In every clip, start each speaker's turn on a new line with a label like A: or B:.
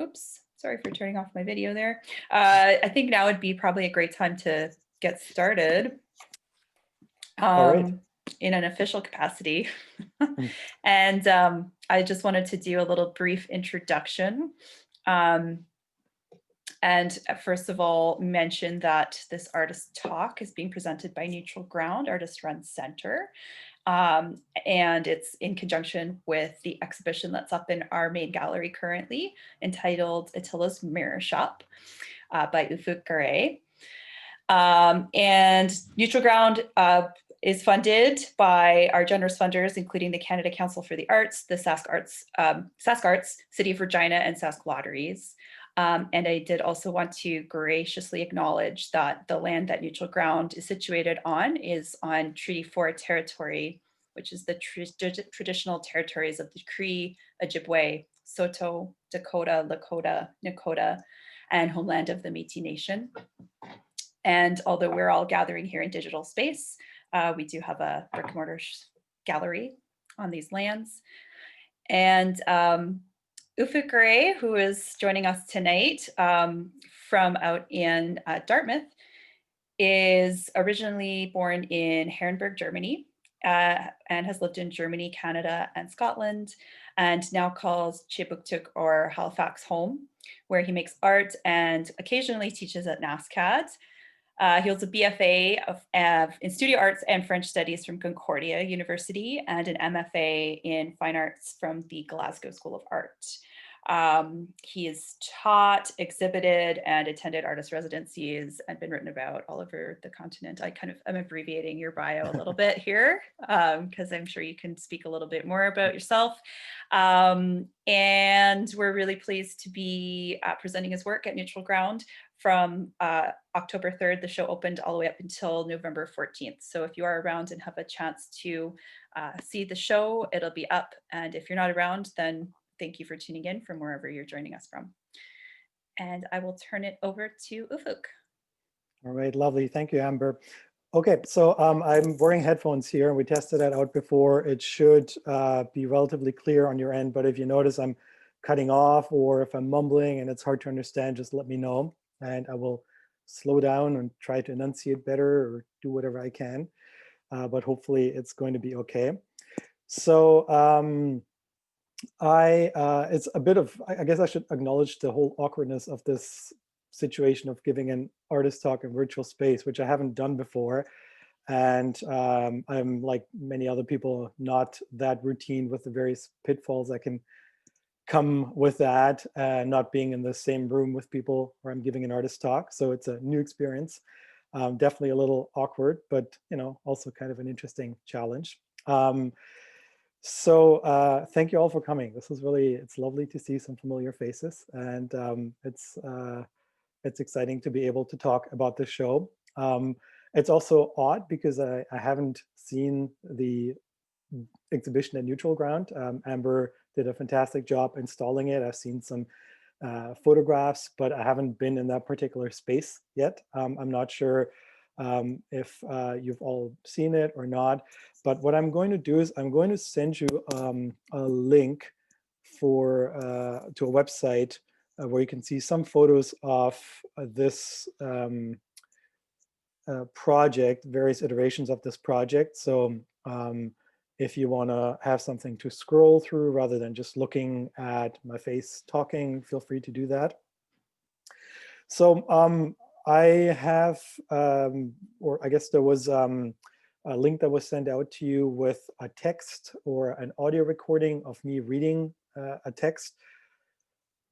A: Oops, sorry for turning off my video there. I think now would be probably a great time to get started
B: All right.
A: in an official capacity.
B: Mm.
A: And I just wanted to do a little brief introduction. And first of all, mention that this artist talk is being presented by Neutral Ground Artist Run Center. And it's in conjunction with the exhibition that's up in our main gallery currently, entitled Attilla's Mirror Shop by Ufuk Gueray. And Neutral Ground is funded by our generous funders, including the Canada Council for the Arts, the Sask Arts, City of Regina, and Sask Lotteries. And I did also want to graciously acknowledge that the land that Neutral Ground is situated on is on Treaty 4 territory, which is the traditional territories of the Cree, Ojibwe, Saulteaux, Dakota, Lakota, Nakota, and homeland of the Métis Nation. And although we're all gathering here in digital space, we do have a brick and mortar gallery on these lands. And Ufuk Gueray, who is joining us tonight from out in Dartmouth, is originally born in Herrenberg, Germany, and has lived in Germany, Canada, and Scotland, and now calls Chibuktuk or Halifax home, where he makes art and occasionally teaches at NASCAD. He holds a BFA in Studio Arts and French Studies from Concordia University and an MFA in Fine Arts from the Glasgow School of Art. He has taught, exhibited, and attended artist residencies and been written about all over the continent. I am abbreviating your bio a little bit here because I'm sure you can speak a little bit more about yourself. And we're really pleased to be presenting his work at Neutral Ground from October 3rd. The show opened all the way up until November 14th. So if you are around and have a chance to see the show, it'll be up. And if you're not around, then thank you for tuning in from wherever you're joining us from. And I will turn it over to Ufuk.
B: All right, lovely. Thank you, Amber. Okay, so I'm wearing headphones here, and we tested that out before. It should be relatively clear on your end, but if you notice I'm cutting off or if I'm mumbling and it's hard to understand, just let me know, and I will slow down and try to enunciate better or do whatever I can, but hopefully it's going to be okay. So it's a bit of, I guess I should acknowledge the whole awkwardness of this situation of giving an artist talk in virtual space, which I haven't done before. And I'm, like many other people, not that routine with the various pitfalls that can come with that, not being in the same room with people where I'm giving an artist talk. So it's a new experience, definitely a little awkward, but also kind of an interesting challenge. So thank you all for coming. This is really, it's lovely to see some familiar faces, and it's exciting to be able to talk about the show. It's also odd because I haven't seen the exhibition at Neutral Ground. Amber did a fantastic job installing it. I've seen some photographs, but I haven't been in that particular space yet. I'm not sure if you've all seen it or not, but what I'm going to do is I'm going to send you a link for to a website where you can see some photos of this project, various iterations of this project. So if you want to have something to scroll through rather than just looking at my face talking, feel free to do that. So I have, or I guess there was a link that was sent out to you with a text or an audio recording of me reading a text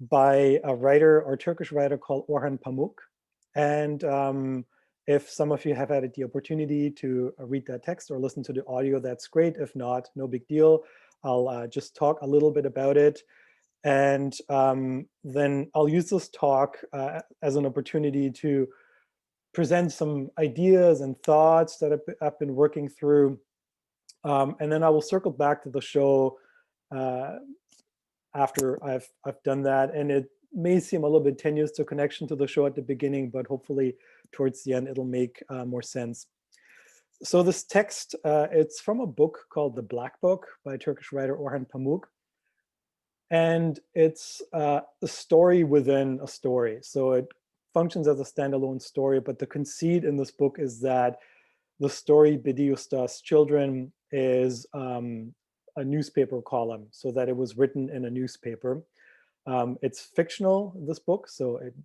B: by a writer or Turkish writer called Orhan Pamuk. And if some of you have had the opportunity to read that text or listen to the audio, that's great. If not, no big deal. I'll just talk a little bit about it. And then I'll use this talk as an opportunity to present some ideas and thoughts that I've been working through. And then I will circle back to the show after I've done that. And it may seem a little bit tenuous to connection to the show at the beginning, but hopefully towards the end, it'll make more sense. So this text, it's from a book called The Black Book by Turkish writer Orhan Pamuk. And it's a story within a story. So it functions as a standalone story, but the conceit in this book is that the story Bediüzdar's Children is a newspaper column, so that it was written in a newspaper. It's fictional, this book, so it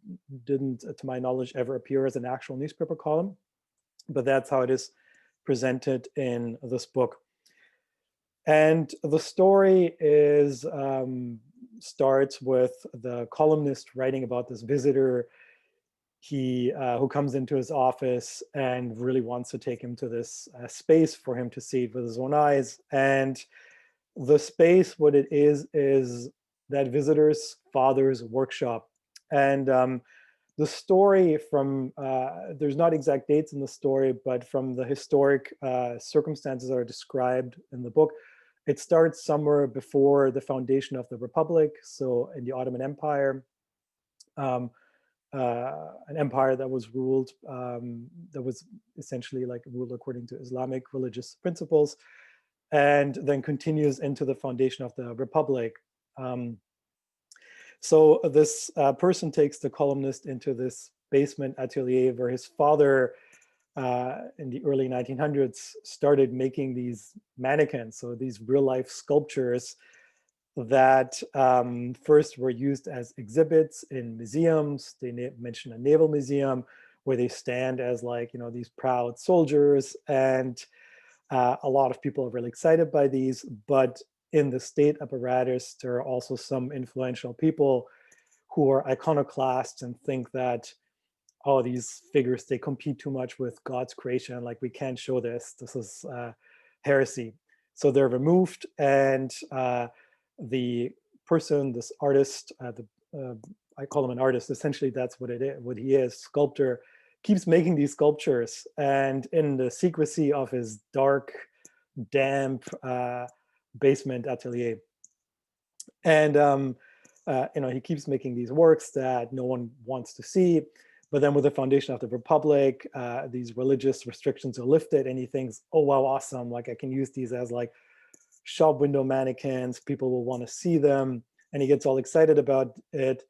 B: didn't, to my knowledge, ever appear as an actual newspaper column, but that's how it is presented in this book. And the story is starts with the columnist writing about this visitor who comes into his office and really wants to take him to this space for him to see it with his own eyes. And the space, what it is that visitor's father's workshop. And the story from, there's not exact dates in the story, but from the historic circumstances that are described in the book, it starts somewhere before the foundation of the Republic, so in the Ottoman Empire, an empire that was ruled, that was essentially like ruled according to Islamic religious principles, and then continues into the foundation of the Republic. So this person takes the columnist into this basement atelier where his father in the early 1900s started making these mannequins, so these real life sculptures that first were used as exhibits in museums. They mention a naval museum where they stand as like, you know, these proud soldiers, and a lot of people are really excited by these. But in the state apparatus, there are also some influential people who are iconoclasts and think that, oh, these figures, they compete too much with God's creation. Like, we can't show this. This is heresy. So they're removed, and the person, this artist, I call him an artist. Essentially, that's what it is. What he is, sculptor, keeps making these sculptures, and in the secrecy of his dark, damp basement atelier. And you know, he keeps making these works that no one wants to see. But then with the foundation of the Republic, these religious restrictions are lifted, and he thinks, oh, wow, awesome. Like, I can use these as like shop window mannequins. People will want to see them. And he gets all excited about it.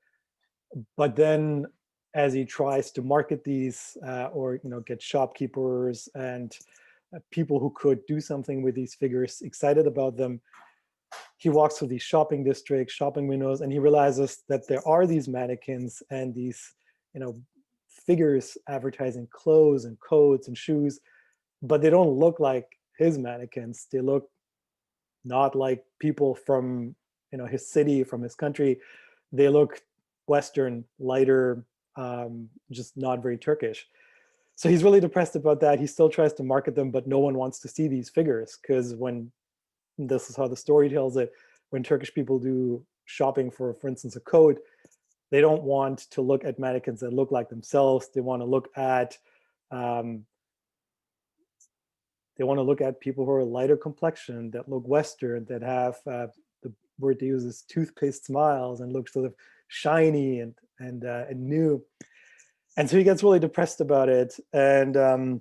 B: But then as he tries to market these or, you know, get shopkeepers and people who could do something with these figures excited about them, he walks through these shopping districts, shopping windows, and he realizes that there are these mannequins and these, you know, figures advertising clothes and coats and shoes, but they don't look like his mannequins. They look not like people from, you know, his city, from his country. They look Western, lighter, just not very Turkish. So he's really depressed about that. He still tries to market them, but no one wants to see these figures, because when, this is how the story tells it, when Turkish people do shopping for instance, a coat, they don't want to look at mannequins that look like themselves. They want to look at people who are lighter complexion, that look Western, that have the word they use is toothpaste smiles and look sort of shiny and new. And so he gets really depressed about it, and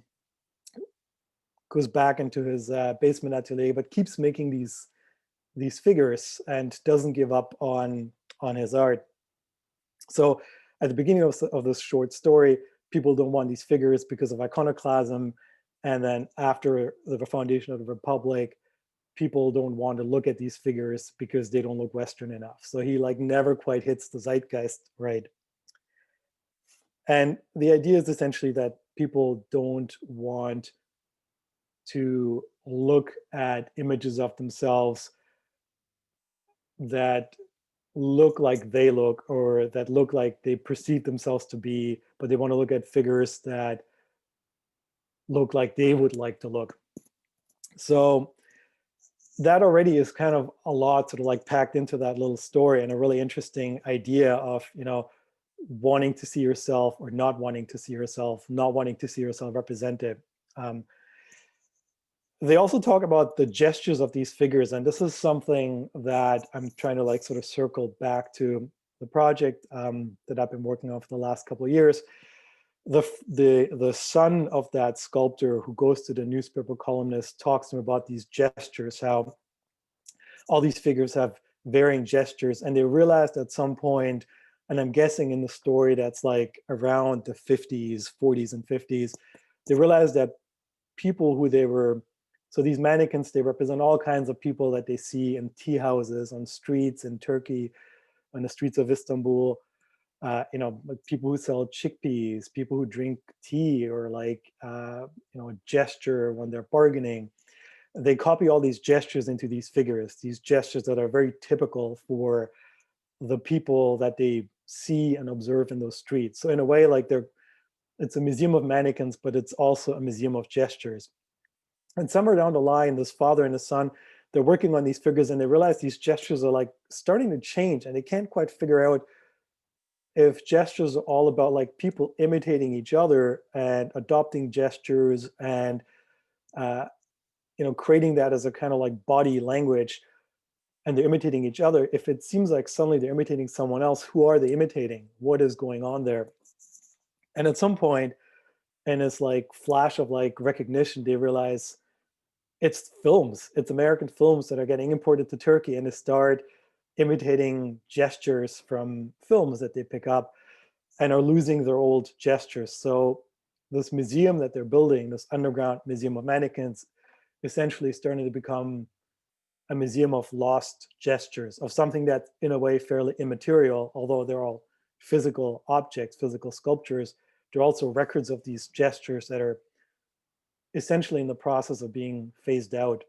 B: goes back into his basement atelier, but keeps making these figures and doesn't give up on his art. So at the beginning of this short story, people don't want these figures because of iconoclasm. And then after the foundation of the Republic, people don't want to look at these figures because they don't look Western enough. So he like never quite hits the zeitgeist right. And the idea is essentially that people don't want to look at images of themselves that look like they look, or that look like they perceive themselves to be, but they want to look at figures that look like they would like to look. So that already is kind of a lot sort of like packed into that little story, and a really interesting idea of, you know, wanting to see yourself or not wanting to see yourself, not wanting to see yourself represented. They also talk about the gestures of these figures, and this is something that I'm trying to like sort of circle back to the project that I've been working on for the last couple of years. The son of that sculptor who goes to the newspaper columnist talks to him about these gestures, how all these figures have varying gestures. And they realized at some point, and I'm guessing in the story that's like around the 50s, 40s and 50s, they realized that people who they were, so these mannequins, they represent all kinds of people that they see in tea houses, on streets in Turkey, on the streets of Istanbul, like people who sell chickpeas, people who drink tea, or like, gesture when they're bargaining. They copy all these gestures into these figures, these gestures that are very typical for the people that they see and observe in those streets. So in a way, like it's a museum of mannequins, but it's also a museum of gestures. And somewhere down the line, this father and his son, they're working on these figures, and they realize these gestures are like starting to change, and they can't quite figure out if gestures are all about like people imitating each other and adopting gestures and uh, creating that as a kind of like body language, and they're imitating each other. If it seems like suddenly they're imitating someone else, who are they imitating? What is going on there? And at some point, in this like flash of like recognition, they realize it's films, it's American films that are getting imported to Turkey, and they start imitating gestures from films that they pick up and are losing their old gestures. So this museum that they're building, this underground museum of mannequins, essentially starting to become a museum of lost gestures, of something that's in a way fairly immaterial, although they're all physical objects, physical sculptures. They're also records of these gestures that are essentially in the process of being phased out.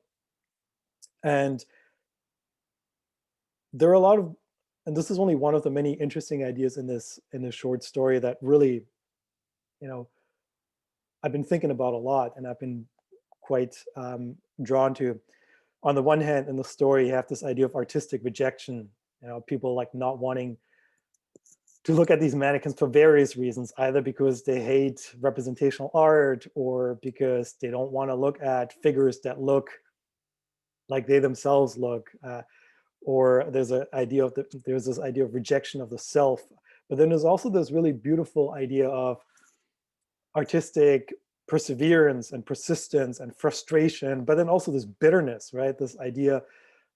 B: And there are a lot of, and this is only one of the many interesting ideas in this short story that really, I've been thinking about a lot, and I've been quite drawn to. On the one hand, in the story, you have this idea of artistic rejection, people like not wanting to look at these mannequins for various reasons, either because they hate representational art, or because they don't want to look at figures that look like they themselves look, or there's this idea of rejection of the self. But then there's also this really beautiful idea of artistic perseverance and persistence and frustration, but then also this bitterness, right? This idea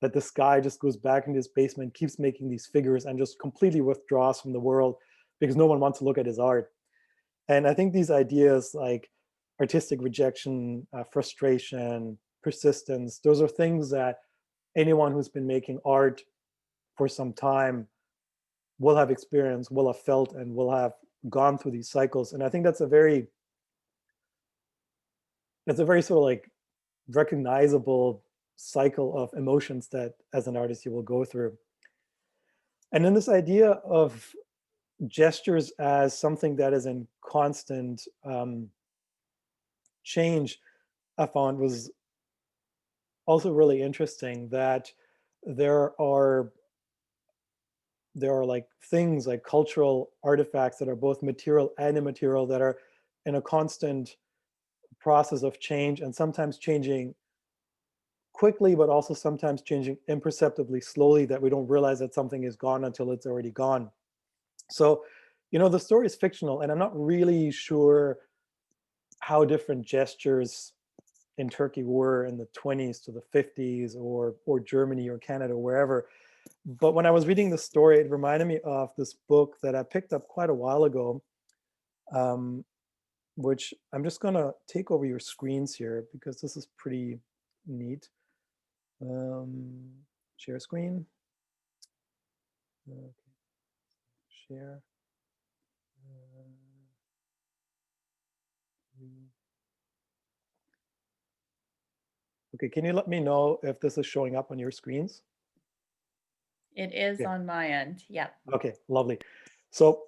B: that this guy just goes back into his basement, keeps making these figures, and just completely withdraws from the world because no one wants to look at his art. And I think these ideas like artistic rejection, frustration, persistence, those are things that anyone who's been making art for some time will have experienced, will have felt, and will have gone through these cycles. And I think that's a very sort of like recognizable cycle of emotions that as an artist you will go through. And then this idea of gestures as something that is in constant change, I found was also really interesting, that there are like things like cultural artifacts that are both material and immaterial, that are in a constant process of change, and sometimes changing quickly, but also sometimes changing imperceptibly slowly, that we don't realize that something is gone until it's already gone. So, the story is fictional, and I'm not really sure how different gestures in Turkey were in the 20s to the 50s, or Germany or Canada, or wherever. But when I was reading the story, it reminded me of this book that I picked up quite a while ago, which I'm just gonna take over your screens here because this is pretty neat. Share screen. Okay. Share. Okay, can you let me know if this is showing up on your screens?
A: It is
B: Okay.
A: on my end. Yeah.
B: Okay, lovely. So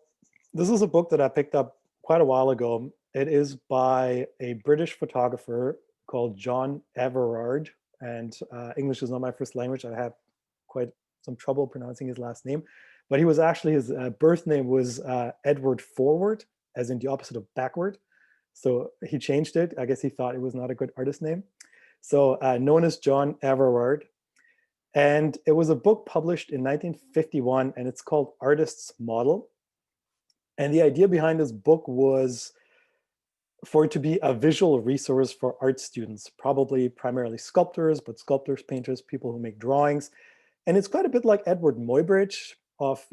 B: this is a book that I picked up quite a while ago. It is by a British photographer called John Everard, and English is not my first language. I have quite some trouble pronouncing his last name, but he was actually, his birth name was Edward Forward, as in the opposite of backward. So he changed it. I guess he thought it was not a good artist name. So known as John Everard. And it was a book published in 1951, and it's called Artist's Model. And the idea behind this book was for it to be a visual resource for art students, probably primarily sculptors, but sculptors, painters, people who make drawings. And it's quite a bit like Edward Muybridge, of,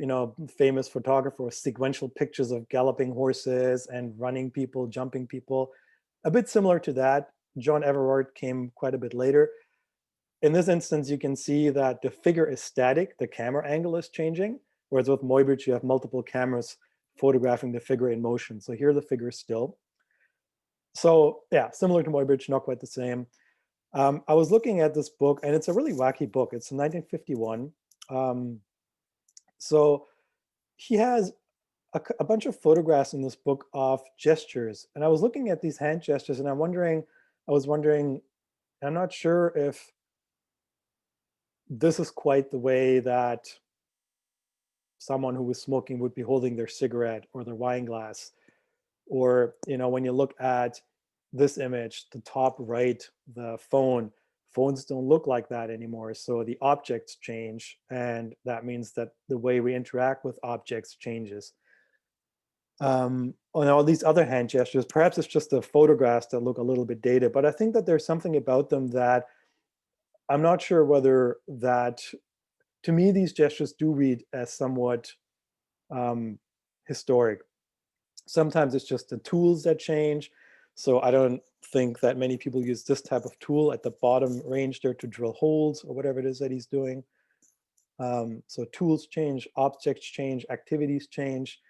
B: famous photographer with sequential pictures of galloping horses and running people, jumping people. A bit similar to that. John Everard came quite a bit later. In this instance, you can see that the figure is static, the camera angle is changing, whereas with Muybridge, you have multiple cameras photographing the figure in motion. So here the figure is still. So yeah, similar to Muybridge, not quite the same. I was looking at this book, and it's a really wacky book. It's 1951. So he has a bunch of photographs in this book of gestures. And I was looking at these hand gestures, and I was wondering, I'm not sure if this is quite the way that someone who was smoking would be holding their cigarette or their wine glass. Or, when you look at this image, the top right, the phones don't look like that anymore. So the objects change, and that means that the way we interact with objects changes. On all these other hand gestures, perhaps it's just the photographs that look a little bit dated, but I think that there's something about them that I'm not sure whether that, to me, these gestures do read as somewhat historic. Sometimes it's just the tools that change. So I don't think that many people use this type of tool at the bottom range there to drill holes or whatever it is that he's doing. So tools change, objects change, activities change,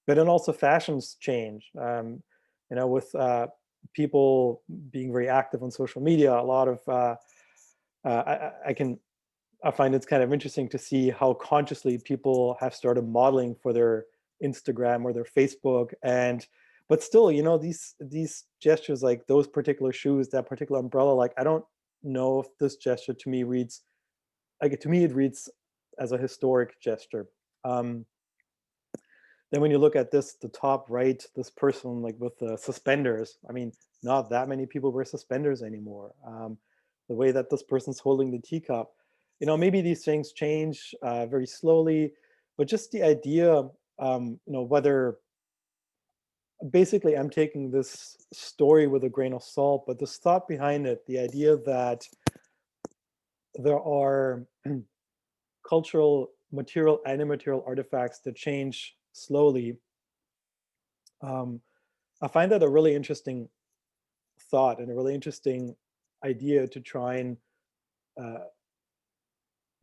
B: but then also fashions change. With people being very active on social media, a lot of I find it's kind of interesting to see how consciously people have started modeling for their Instagram or their Facebook, but still, these gestures, like those particular shoes, that particular umbrella, like I don't know if this gesture to me reads, like, to me it reads as a historic gesture. Then when you look at this, the top right, this person like with the suspenders, I mean, not that many people wear suspenders anymore. The way that this person's holding the teacup, maybe these things change very slowly, but just the idea, whether basically I'm taking this story with a grain of salt, but this thought behind it, the idea that there are cultural, material, and immaterial artifacts that change slowly. I find that a really interesting thought and a really interesting idea to try and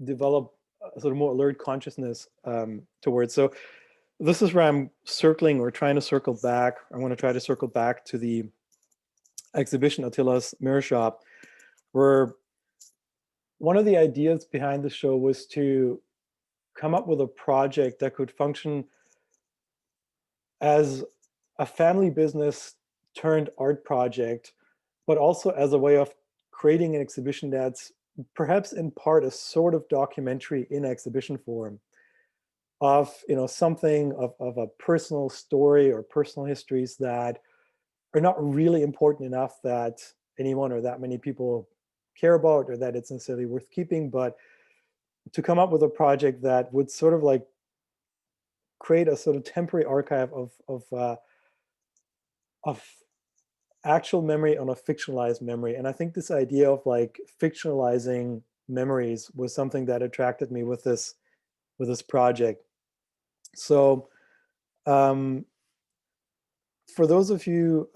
B: develop a sort of more alert consciousness towards. So this is where I'm circling or trying to circle back. I want to try to circle back to the exhibition Attilla's Mirror Shop, where one of the ideas behind the show was to come up with a project that could function as a family business turned art project, but also as a way of creating an exhibition that's perhaps in part a sort of documentary in exhibition form of something of a personal story or personal histories that are not really important enough that anyone or that many people care about, or that it's necessarily worth keeping, but to come up with a project that would sort of like create a sort of temporary archive of actual memory on a fictionalized memory. And I think this idea of like fictionalizing memories was something that attracted me with this project. So for those of you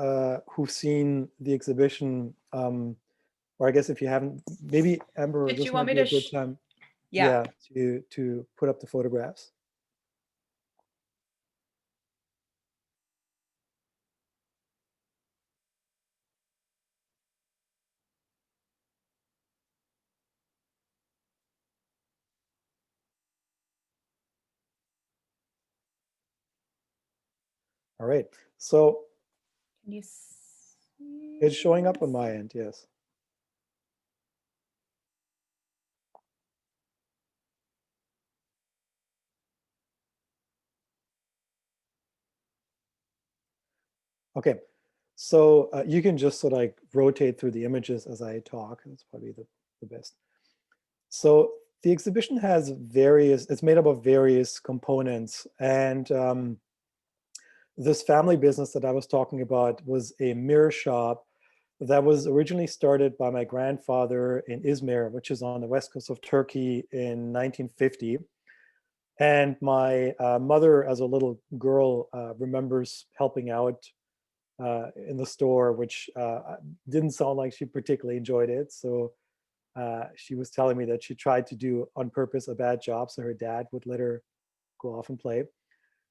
B: who've seen the exhibition, or I guess if you haven't, maybe Amber,
A: Did
B: this
A: you
B: might
A: want me
B: be a
A: to?
B: good time,
A: Yeah.
B: to put up the photographs. All right, so
A: Can you see
B: it's showing up on
A: this?
B: my end, yes. Okay, so you can just sort of like rotate through the images as I talk. That's probably the best. So the exhibition has it's made up of various components, and this family business that I was talking about was a mirror shop That was originally started by my grandfather in Izmir, which is on the west coast of Turkey, in 1950. And my mother, as a little girl, remembers helping out in the store, which didn't sound like she particularly enjoyed it. So she was telling me that she tried to do on purpose a bad job so her dad would let her go off and play.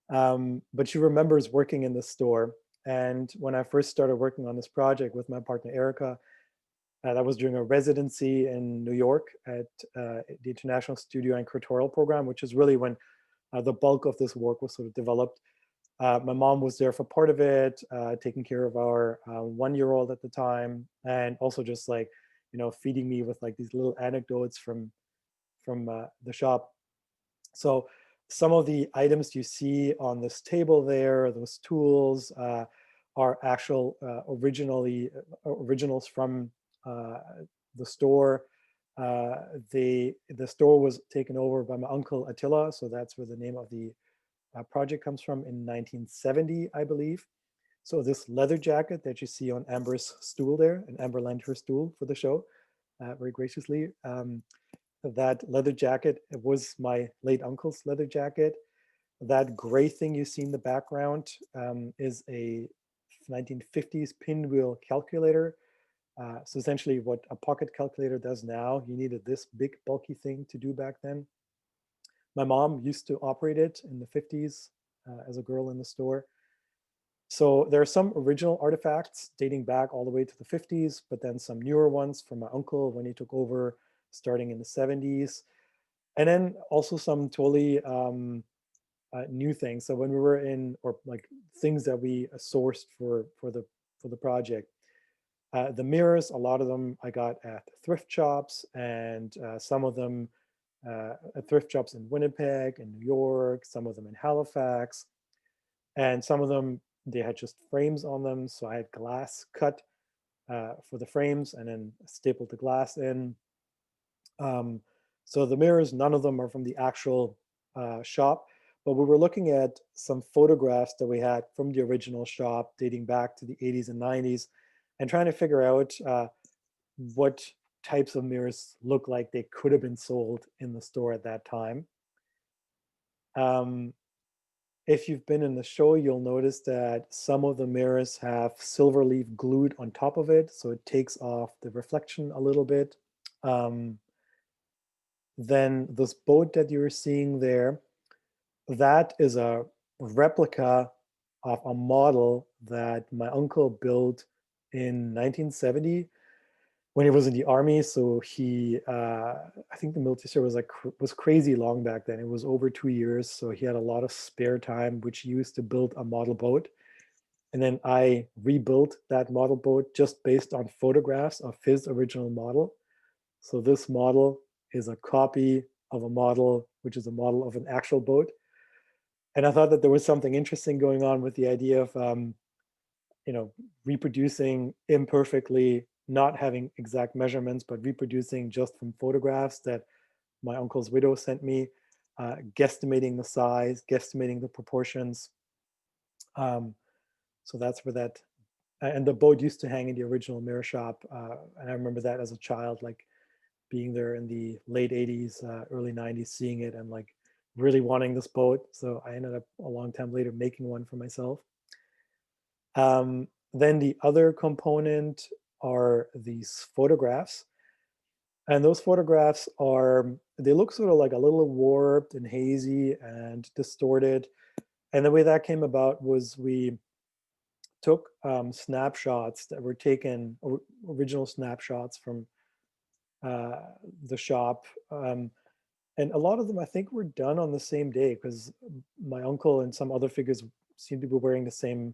B: But she remembers working in the store. And when I first started working on this project with my partner Erica, that was during a residency in New York at the International Studio and Curatorial Program, which is really when the bulk of this work was sort of developed. My mom was there for part of it, taking care of our 1-year-old at the time, and also just like, feeding me with like these little anecdotes from the shop. So some of the items you see on this table there, those tools, are actual originals from the store. The store was taken over by my uncle Attila, so that's where the name of the project comes from, in 1970, I believe. So this leather jacket that you see on Amber's stool there, and Amber lent her stool for the show very graciously. That leather jacket, it was my late uncle's leather jacket. That gray thing you see in the background is a 1950s pinwheel calculator. So essentially what a pocket calculator does now, you needed this big bulky thing to do back then. My mom used to operate it in the 50s as a girl in the store. So there are some original artifacts dating back all the way to the 50s, but then some newer ones from my uncle when he took over starting in the 70s. And then also some totally new things. So when we were in, or like things that we sourced for the project, the mirrors, a lot of them I got at thrift shops, and some of them at thrift shops in Winnipeg and New York, some of them in Halifax, and some of them they had just frames on them. So I had glass cut for the frames and then stapled the glass in. So the mirrors, none of them are from the actual shop, but we were looking at some photographs that we had from the original shop dating back to the 80s and 90s, and trying to figure out what types of mirrors look like they could have been sold in the store at that time. If you've been in the show, you'll notice that some of the mirrors have silver leaf glued on top of it, so it takes off the reflection a little bit. Then this boat that you're seeing there, that is a replica of a model that my uncle built in 1970 when he was in the army. So he, I think the military service was crazy long back then. It was over 2 years. So he had a lot of spare time, which he used to build a model boat. And then I rebuilt that model boat just based on photographs of his original model. So this model is a copy of a model, which is a model of an actual boat. And I thought that there was something interesting going on with the idea of, reproducing imperfectly, not having exact measurements, but reproducing just from photographs that my uncle's widow sent me, guesstimating the size, guesstimating the proportions. So that's where that, and the boat used to hang in the original mirror shop. And I remember that as a child, like being there in the late 80s, early 90s, seeing it and like really wanting this boat. So I ended up a long time later making one for myself. Then the other component are these photographs. And those photographs they look sort of like a little warped and hazy and distorted. And the way that came about was we took snapshots that were taken, original snapshots from the shop. And a lot of them, I think, were done on the same day because my uncle and some other figures seemed to be wearing the same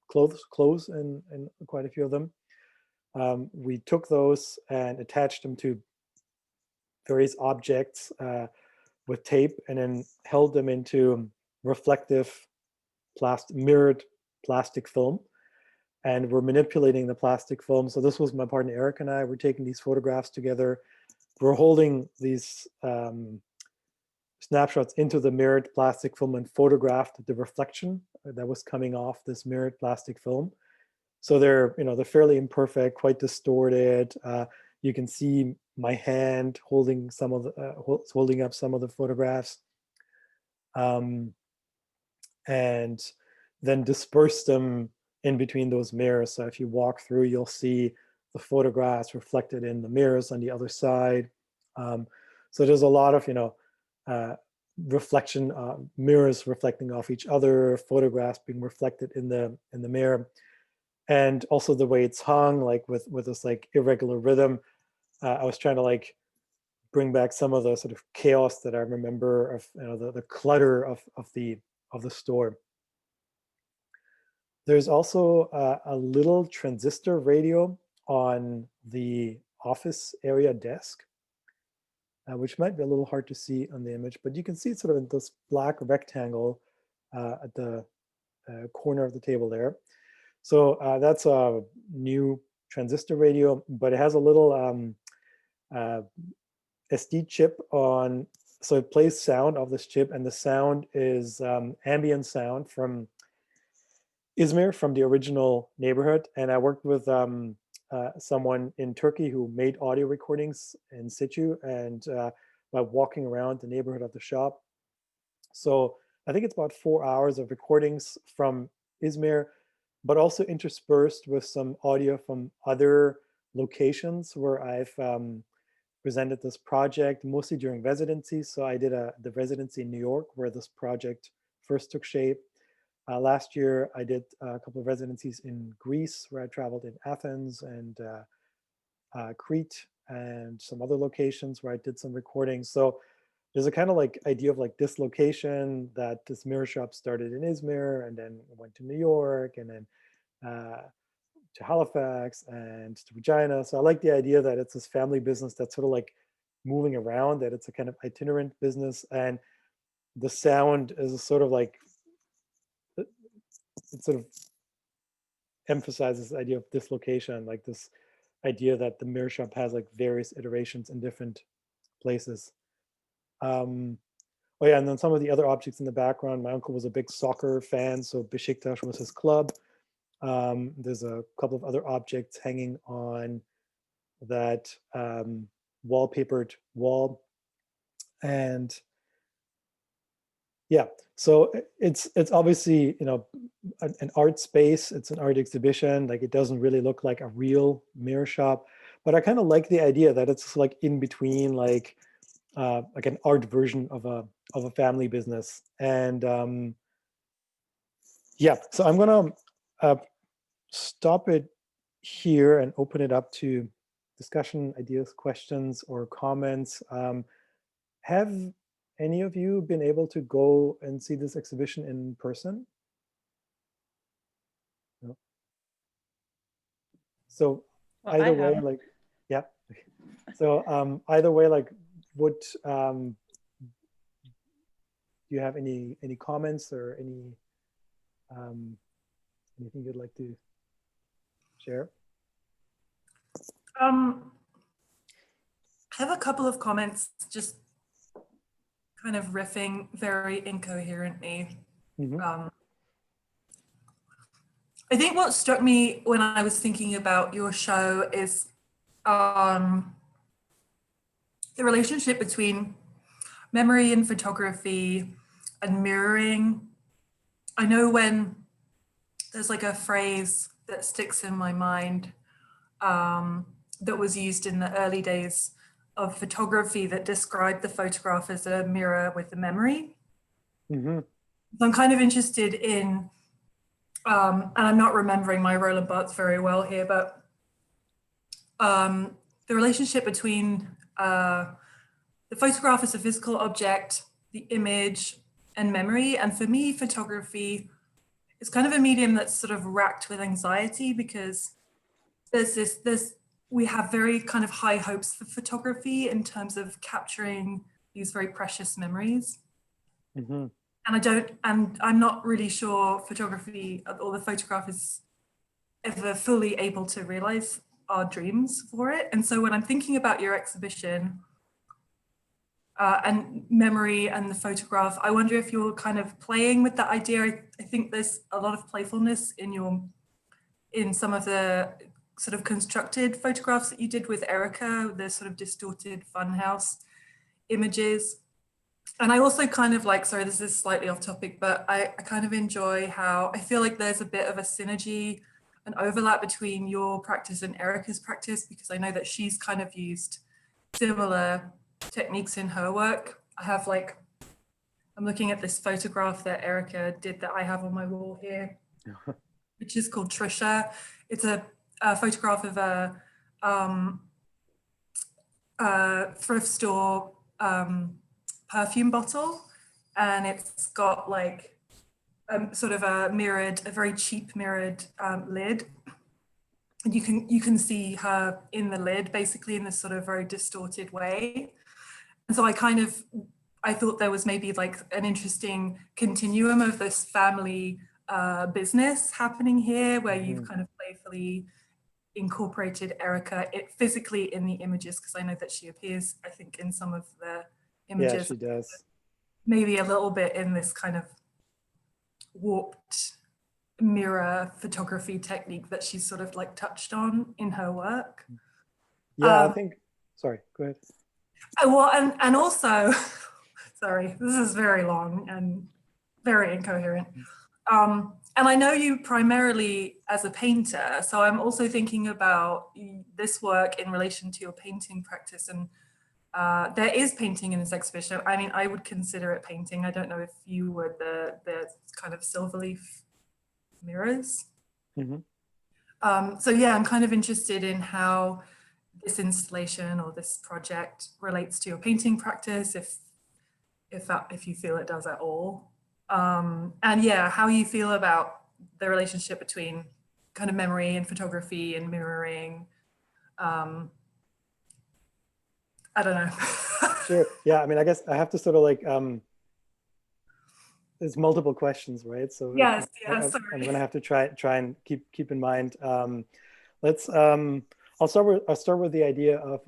B: clothes and quite a few of them. We took those and attached them to various objects with tape, and then held them into reflective mirrored plastic film. And we're manipulating the plastic film. So this was my partner Eric and I. We're taking these photographs together. We're holding these snapshots into the mirrored plastic film and photographed the reflection that was coming off this mirrored plastic film. So they're, they're fairly imperfect, quite distorted. You can see my hand holding some of the, holding up some of the photographs, and then disperse them in between those mirrors. So if you walk through, you'll see the photographs reflected in the mirrors on the other side. So there's a lot of, reflection, mirrors reflecting off each other, photographs being reflected in the mirror, and also the way it's hung, like with this like irregular rhythm. I was trying to like bring back some of the sort of chaos that I remember of, the clutter of the store. There's also a little transistor radio on the office area desk, which might be a little hard to see on the image, but you can see it's sort of in this black rectangle at the corner of the table there. So that's a new transistor radio, but it has a little SD chip on, so it plays sound of this chip, and the sound is ambient sound from Izmir, from the original neighborhood. And I worked with someone in Turkey who made audio recordings in situ, and by walking around the neighborhood of the shop. So I think it's about 4 hours of recordings from Izmir, but also interspersed with some audio from other locations where I've presented this project, mostly during residency. So I did the residency in New York, where this project first took shape. Last year, I did a couple of residencies in Greece, where I traveled in Athens and Crete and some other locations where I did some recordings. So there's a kind of like idea of like dislocation, that this mirror shop started in Izmir and then went to New York and then to Halifax and to Regina. So I like the idea that it's this family business that's sort of like moving around, that it's a kind of itinerant business, and the sound is sort of like, it sort of emphasizes the idea of dislocation, like this idea that the mirror shop has like various iterations in different places. Oh yeah, and then some of the other objects in the background. My uncle was a big soccer fan, so Besiktas was his club. There's a couple of other objects hanging on that wallpapered wall, and yeah, so it's obviously an art space. It's an art exhibition. Like, it doesn't really look like a real mirror shop, but I kind of like the idea that it's like in between, like an art version of a family business. And yeah, so I'm gonna stop it here and open it up to discussion, ideas, questions, or comments. Have any of you been able to go and see this exhibition in person? No. So
A: Well,
B: either
A: I
B: way,
A: have.
B: like, yeah. So either way, like, would do you have any comments or anything you'd like to share?
C: I have a couple of comments, just kind of riffing very incoherently.
B: Mm-hmm.
C: I think what struck me when I was thinking about your show is the relationship between memory and photography and mirroring. I know when there's like a phrase that sticks in my mind that was used in the early days of photography that described the photograph as a mirror with a memory.
B: Mm-hmm.
C: So I'm kind of interested in, and I'm not remembering my Roland Barthes very well here, but the relationship between the photograph as a physical object, the image, and memory. And for me, photography is kind of a medium that's sort of racked with anxiety, because we have very kind of high hopes for photography in terms of capturing these very precious memories.
B: Mm-hmm.
C: And I'm not really sure photography or the photograph is ever fully able to realize our dreams for it. And so when I'm thinking about your exhibition and memory and the photograph, I wonder if you're kind of playing with that idea. I think there's a lot of playfulness in your in some of the sort of constructed photographs that you did with Erica, the sort of distorted funhouse images. And I also kind of like, sorry, this is slightly off topic, but I kind of enjoy how I feel like there's a bit of a synergy, an overlap between your practice and Erica's practice, because I know that she's kind of used similar techniques in her work. I have like, I'm looking at this photograph that Erica did that I have on my wall here, which is called Trisha. It's a photograph of a thrift store perfume bottle, and it's got like sort of a very cheap mirrored lid. And you can see her in the lid, basically in this sort of very distorted way. And so I thought there was maybe like an interesting continuum of this family business happening here, where you've kind of playfully incorporated Erica physically in the images, because I know that she appears, I think, in some of the images.
B: Yeah, she does.
C: Maybe a little bit in this kind of warped mirror photography technique that she's sort of like touched on in her work.
B: Yeah, I think, sorry, go ahead.
C: Well, and also, sorry, this is very long and very incoherent. And I know you primarily as a painter, so I'm also thinking about this work in relation to your painting practice. And there is painting in this exhibition. I mean, I would consider it painting. I don't know if you would, the kind of silverleaf mirrors. So yeah, I'm kind of interested in how this installation or this project relates to your painting practice, if you feel it does at all. And yeah, how you feel about the relationship between kind of memory and photography and mirroring. I don't know.
B: Sure. Yeah, I mean, I guess I have to sort of like, there's multiple questions, right? So
C: yes,
B: I'm
C: sorry.
B: gonna have to try and keep in mind. I'll start with the idea of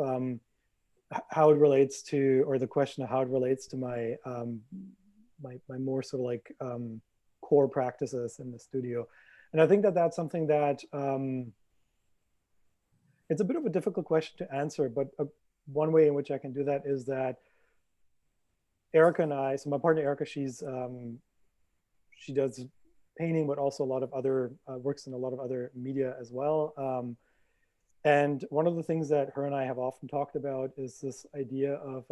B: how it relates to, or the question of how it relates to my my more sort of like core practices in the studio. And I think that that's something that it's a bit of a difficult question to answer, but one way in which I can do that is that Erica and I, so my partner Erica, she does painting, but also a lot of other, works in a lot of other media as well. And one of the things that her and I have often talked about is this idea of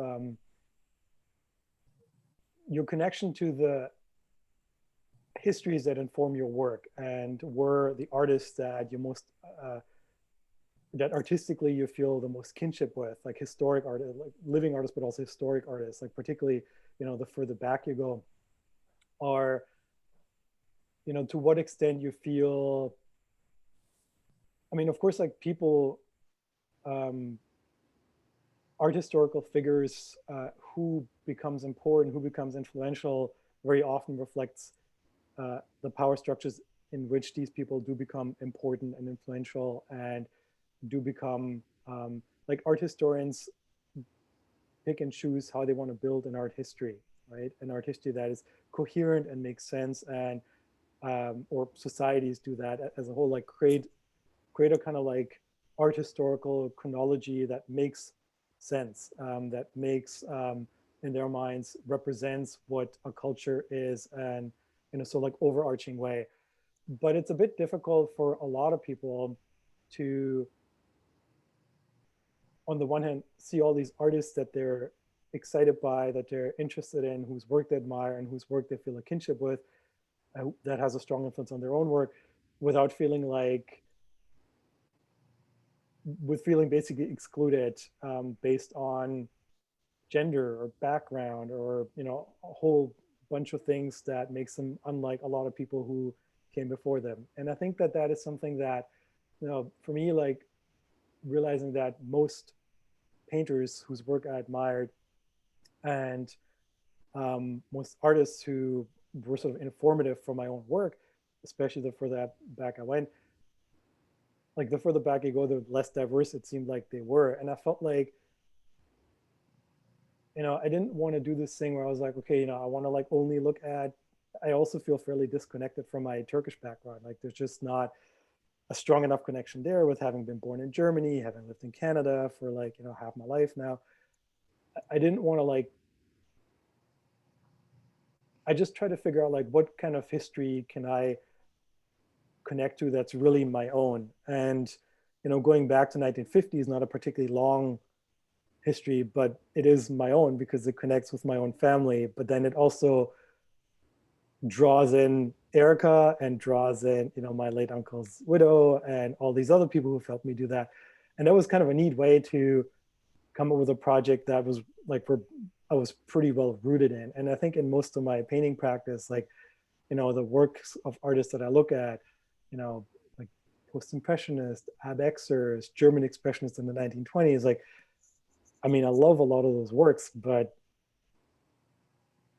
B: your connection to the histories that inform your work, and were the artists that you most, that artistically you feel the most kinship with, like historic artists, like living artists, but also historic artists, like particularly, you know, the further back you go, are, you know, to what extent you feel, I mean, of course, like people, art historical figures, who becomes important, who becomes influential, very often reflects the power structures in which these people do become important and influential, and do become, like art historians pick and choose how they want to build an art history, right? An art history that is coherent and makes sense, and or societies do that as a whole, like create a kind of like art historical chronology that makes sense, that makes, in their minds, represents what a culture is, and in a sort of like overarching way. But it's a bit difficult for a lot of people to, on the one hand, see all these artists that they're excited by, that they're interested in, whose work they admire, and whose work they feel a kinship with, that has a strong influence on their own work, without feeling like, with feeling basically excluded based on gender or background, or, you know, a whole bunch of things that makes them unlike a lot of people who came before them. And I think that that is something that, you know, for me, like realizing that most painters whose work I admired, and most artists who were sort of informative for my own work, especially the further back I went, like the further back you go, the less diverse it seemed like they were. And I felt like, you know, I didn't want to do this thing where I was like, okay, you know, I want to like only look at, I also feel fairly disconnected from my Turkish background. Like there's just not, a strong enough connection there with having been born in Germany, having lived in Canada for like, half my life now. I didn't want to like, I just try to figure out like what kind of history can I connect to that's really my own. And, going back to 1950 is not a particularly long history, but it is my own because it connects with my own family. But then it also draws in Erica and draws in, my late uncle's widow and all these other people who've helped me do that. And that was kind of a neat way to come up with a project that was like, I was pretty well rooted in. And I think in most of my painting practice, like, the works of artists that I look at, like post-impressionist, ab-exers, German expressionists in the 1920s, like, I mean, I love a lot of those works, but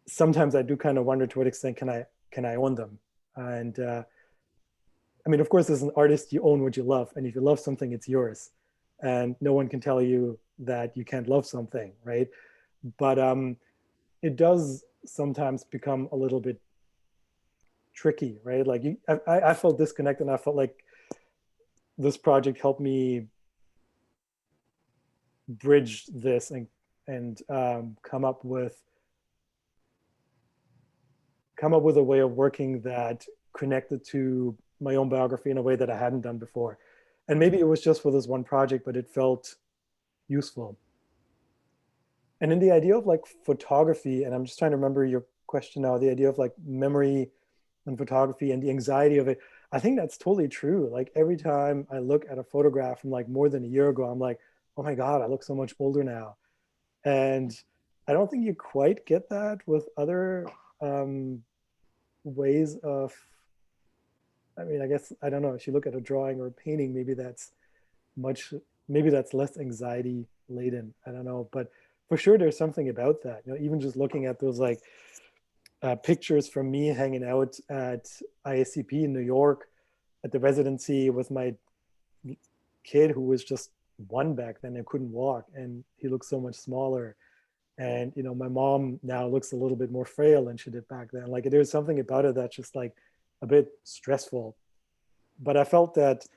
B: sometimes I do kind of wonder to what extent can I own them? And I mean, of course, as an artist, you own what you love. And if you love something, it's yours. And no one can tell you that you can't love something, right? But it does sometimes become a little bit tricky, right? Like I felt disconnected, and I felt like this project helped me bridge this and come up with a way of working that connected to my own biography in a way that I hadn't done before. And maybe it was just for this one project, but it felt useful. And in the idea of like photography, and I'm just trying to remember your question now, the idea of like memory and photography and the anxiety of it, I think that's totally true. Like every time I look at a photograph from like more than a year ago, I'm like, oh my God, I look so much older now. And I don't think you quite get that with other ways of, I mean, I guess, I don't know, if you look at a drawing or a painting, maybe that's less anxiety laden. I don't know, but for sure there's something about that. Even just looking at those like pictures from me hanging out at ISCP in New York at the residency with my kid who was just one back then and couldn't walk, and he looked so much smaller. And my mom now looks a little bit more frail than she did back then. Like there's something about it that's just like a bit stressful. But I felt that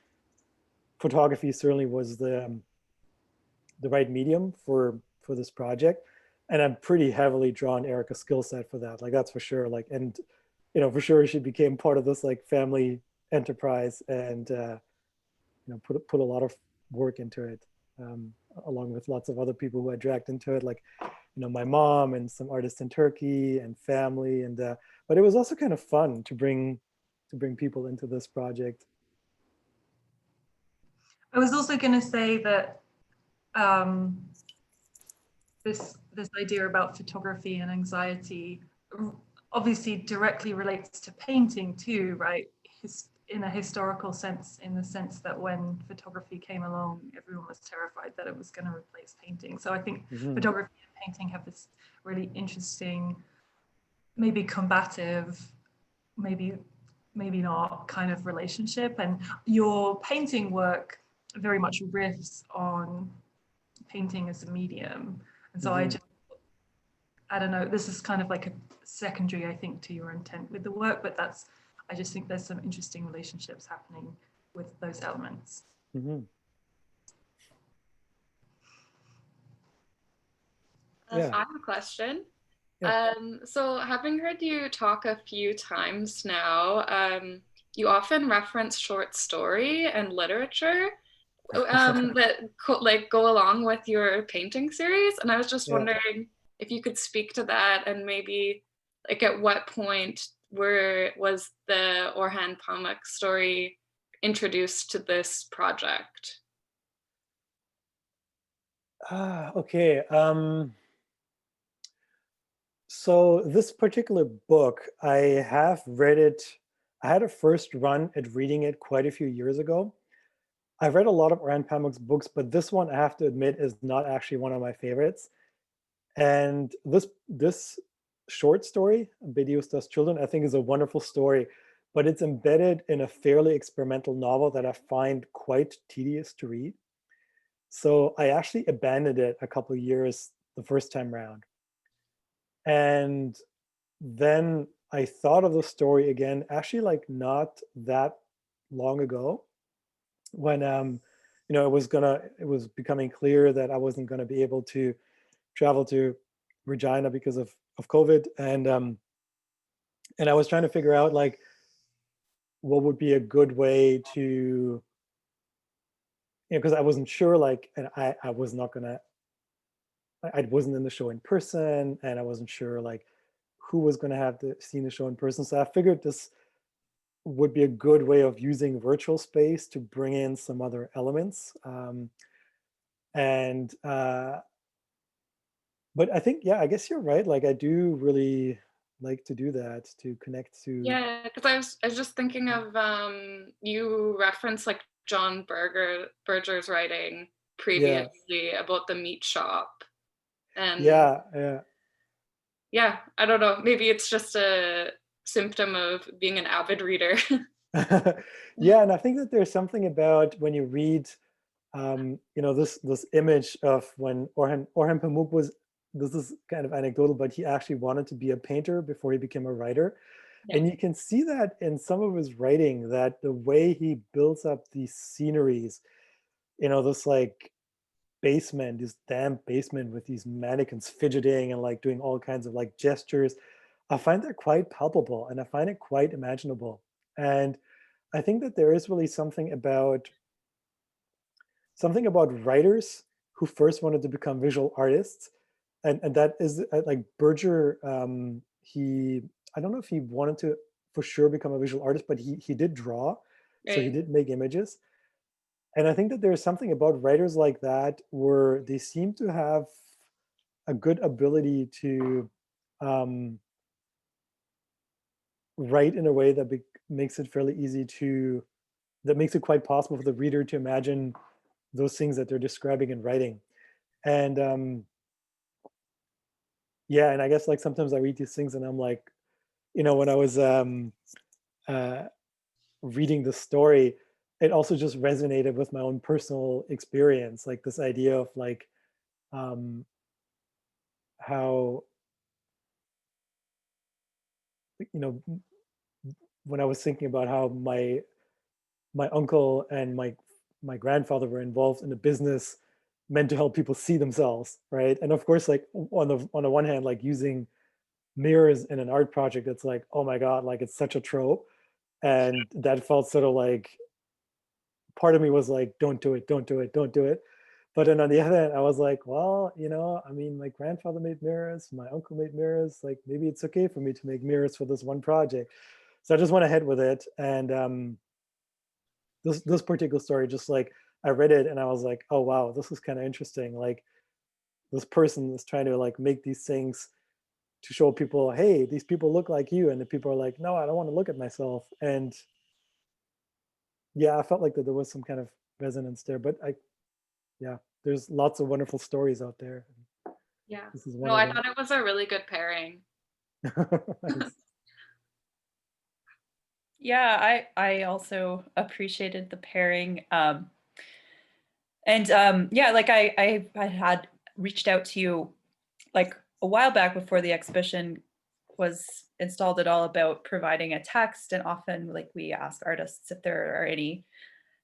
B: photography certainly was the right medium for this project. And I'm pretty heavily drawn Erica's skill set for that. Like that's for sure. Like, and for sure she became part of this like family enterprise, and put a lot of work into it, along with lots of other people who I dragged into it, like my mom and some artists in Turkey and family. And but it was also kind of fun to bring people into this project.
C: I was also going to say that this idea about photography and anxiety obviously directly relates to painting too, right? In a historical sense, in the sense that when photography came along, everyone was terrified that it was going to replace painting. So I think photography and painting have this really interesting, maybe combative, maybe not kind of relationship. And your painting work very much riffs on painting as a medium. And so I don't know, this is kind of like a secondary, I think, to your intent with the work, but I just think there's some interesting relationships happening with those elements.
B: Yeah.
D: I have a question.
B: Yeah.
D: So having heard you talk a few times now, you often reference short story and literature that like go along with your painting series. And I was just wondering if you could speak to that, and maybe like at what point was the Orhan Pamuk story introduced to this project?
B: Okay. So this particular book, I have read it. I had a first run at reading it quite a few years ago. I've read a lot of Orhan Pamuk's books, but this one, I have to admit, is not actually one of my favorites. And this short story, Bediüz Das Children, I think is a wonderful story, but it's embedded in a fairly experimental novel that I find quite tedious to read. So I actually abandoned it a couple of years the first time around. And then I thought of the story again, actually like not that long ago. when it was becoming clear that I wasn't gonna be able to travel to Regina because of COVID, and I was trying to figure out like what would be a good way to, because I wasn't sure, like, and I was not gonna, I wasn't in the show in person, and I wasn't sure like who was gonna have seen the show in person. So I figured this would be a good way of using virtual space to bring in some other elements. And But I think, yeah, I guess you're right. Like I do really like to do that, to connect to.
D: Yeah, because I was just thinking of you referenced like John Berger's writing
B: Yeah,
D: previously about the meat shop, and
B: yeah, yeah.
D: yeah, I don't know, maybe it's just a symptom of being an avid reader.
B: Yeah, and I think that there's something about when you read, this image of when Orhan Pamuk was. This is kind of anecdotal, but he actually wanted to be a painter before he became a writer,
D: Yeah.
B: and you can see that in some of his writing. That the way he builds up these sceneries, this like basement, this damp basement with these mannequins fidgeting and like doing all kinds of like gestures. I find that quite palpable and I find it quite imaginable. And I think that there is really something about writers who first wanted to become visual artists. And that is like Berger, he, I don't know if he wanted to for sure become a visual artist, but he did draw. So he
D: Right.
B: did make images. And I think that there's something about writers like that where they seem to have a good ability to um, write in a way that makes it fairly easy that makes it quite possible for the reader to imagine those things that they're describing in writing. And yeah, and I guess like sometimes I read these things and I'm like, when I was uh, reading the story, it also just resonated with my own personal experience, like this idea of like um, how, you know when I was thinking about how my uncle and my grandfather were involved in a business meant to help people see themselves, right? And of course, like on the one hand, like using mirrors in an art project, it's like, oh my god, like it's such a trope, and that felt sort of like, part of me was like, don't do it, don't do it, don't do it. But then on the other hand, I was like, well, I mean, my grandfather made mirrors, my uncle made mirrors, like maybe it's okay for me to make mirrors for this one project. So I just went ahead with it. And this particular story, just like I read it and I was like, oh wow, this is kind of interesting. Like this person is trying to like make these things to show people, hey, these people look like you, and the people are like, no, I don't want to look at myself. And yeah, I felt like that there was some kind of resonance there. But yeah, there's lots of wonderful stories out there.
D: Yeah.
B: This is
D: No,
B: one of
D: I
B: them.
D: thought it was a really good pairing.
B: Thanks.
A: Yeah, I also appreciated the pairing. And yeah, like I had reached out to you like a while back before the exhibition was installed at all about providing a text. And often like we ask artists if there are any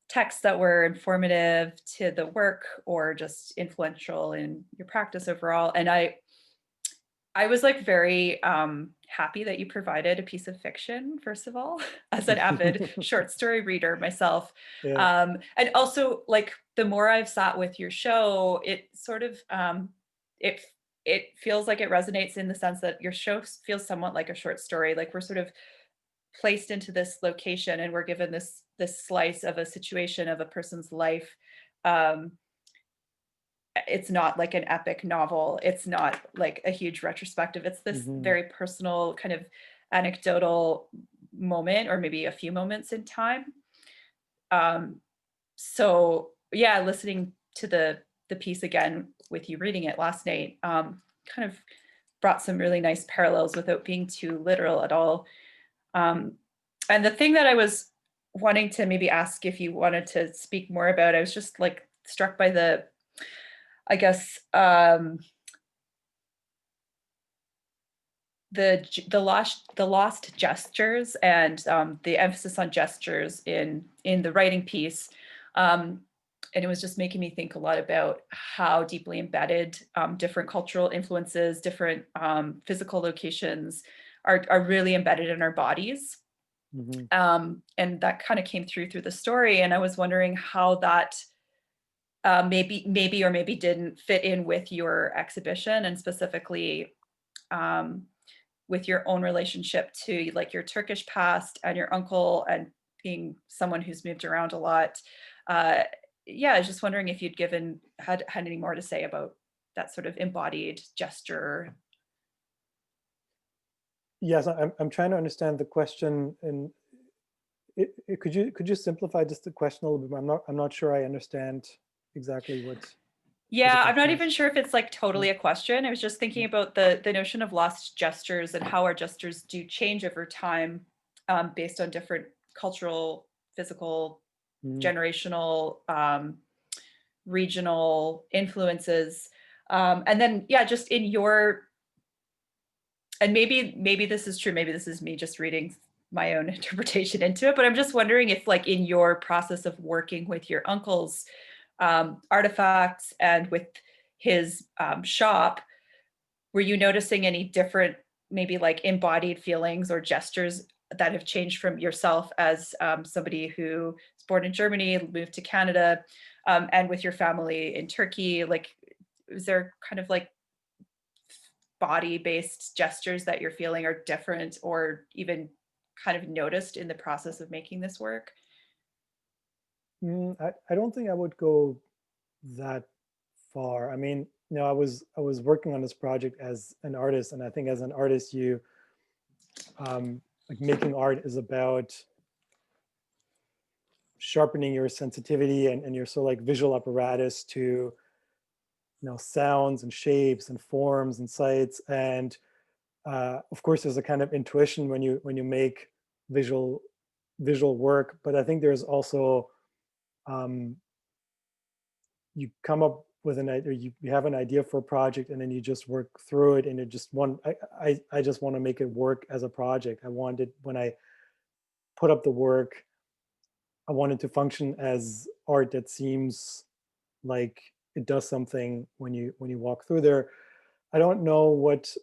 A: texts that were informative to the work or just influential in your practice overall. And I was like very happy that you provided a piece of fiction, first of all, as an avid short story reader myself.
B: Yeah.
A: And also like the more I've sat with your show, it sort of, it, it feels like it resonates in the sense that your show feels somewhat like a short story. Like we're sort of placed into this location and we're given this slice of a situation of a person's life. Um, it's not like an epic novel. It's not like a huge retrospective. It's this
B: Hmm.
A: very personal kind of anecdotal moment or maybe a few moments in time. Um, so yeah, listening to the piece again with you reading it last night kind of brought some really nice parallels without being too literal at all. And the thing that I was wanting to maybe ask if you wanted to speak more about, I was just like struck by I guess the lost gestures and the emphasis on gestures in the writing piece. And it was just making me think a lot about how deeply embedded different cultural influences, different physical locations are really embedded in our bodies. And that kind of came through the story. And I was wondering how that maybe or maybe didn't fit in with your exhibition, and specifically with your own relationship to like your Turkish past and your uncle, and being someone who's moved around a lot. Yeah, I was just wondering if you'd had any more to say about that sort of embodied gesture.
B: Yes, I'm trying to understand the question, and could you simplify just the question a little bit more? I'm not sure I understand exactly what.
A: Yeah, I'm not even sure if it's like totally a question. I was just thinking about the notion of lost gestures and how our gestures do change over time based on different cultural, physical, generational, regional influences. And then, yeah, just in your, and maybe this is true, maybe this is me just reading my own interpretation into it, but I'm just wondering if like in your process of working with your uncle's artifacts and with his shop, were you noticing any different, maybe like embodied feelings or gestures that have changed from yourself as somebody who was born in Germany, moved to Canada, and with your family in Turkey? Like, is there kind of like body-based gestures that you're feeling are different or even kind of noticed in the process of making this work?
B: I don't think I would go that far. I mean, you know, I was working on this project as an artist, and I think as an artist, you like making art is about sharpening your sensitivity and your sort of like visual apparatus to, you know, sounds and shapes and forms and sights. And of course, there's a kind of intuition when you make visual work, but I think there's also you come up with an idea, you have an idea for a project, and then you just work through it, and it just I just want to make it work as a project. I wanted, when I put up the work, I wanted to function as art that seems like it does something when you walk through there. I don't know what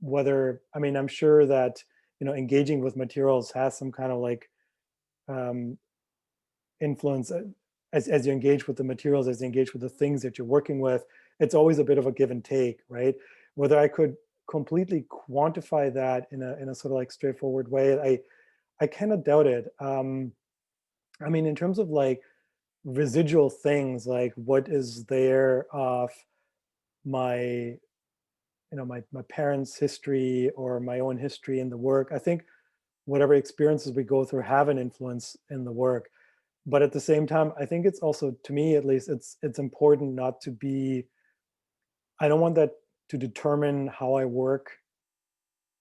B: whether, I mean, I'm sure that, you know, engaging with materials has some kind of like influence. As you engage with the materials, as you engage with the things that you're working with, it's always a bit of a give and take, right? Whether I could completely quantify that in a sort of like straightforward way, I kind of doubt it. I mean, in terms of like residual things, like what is there of my, you know, my parents' history or my own history in the work, I think whatever experiences we go through have an influence in the work. But at the same time, I think it's also, to me at least, it's important not to be, I don't want that to determine how I work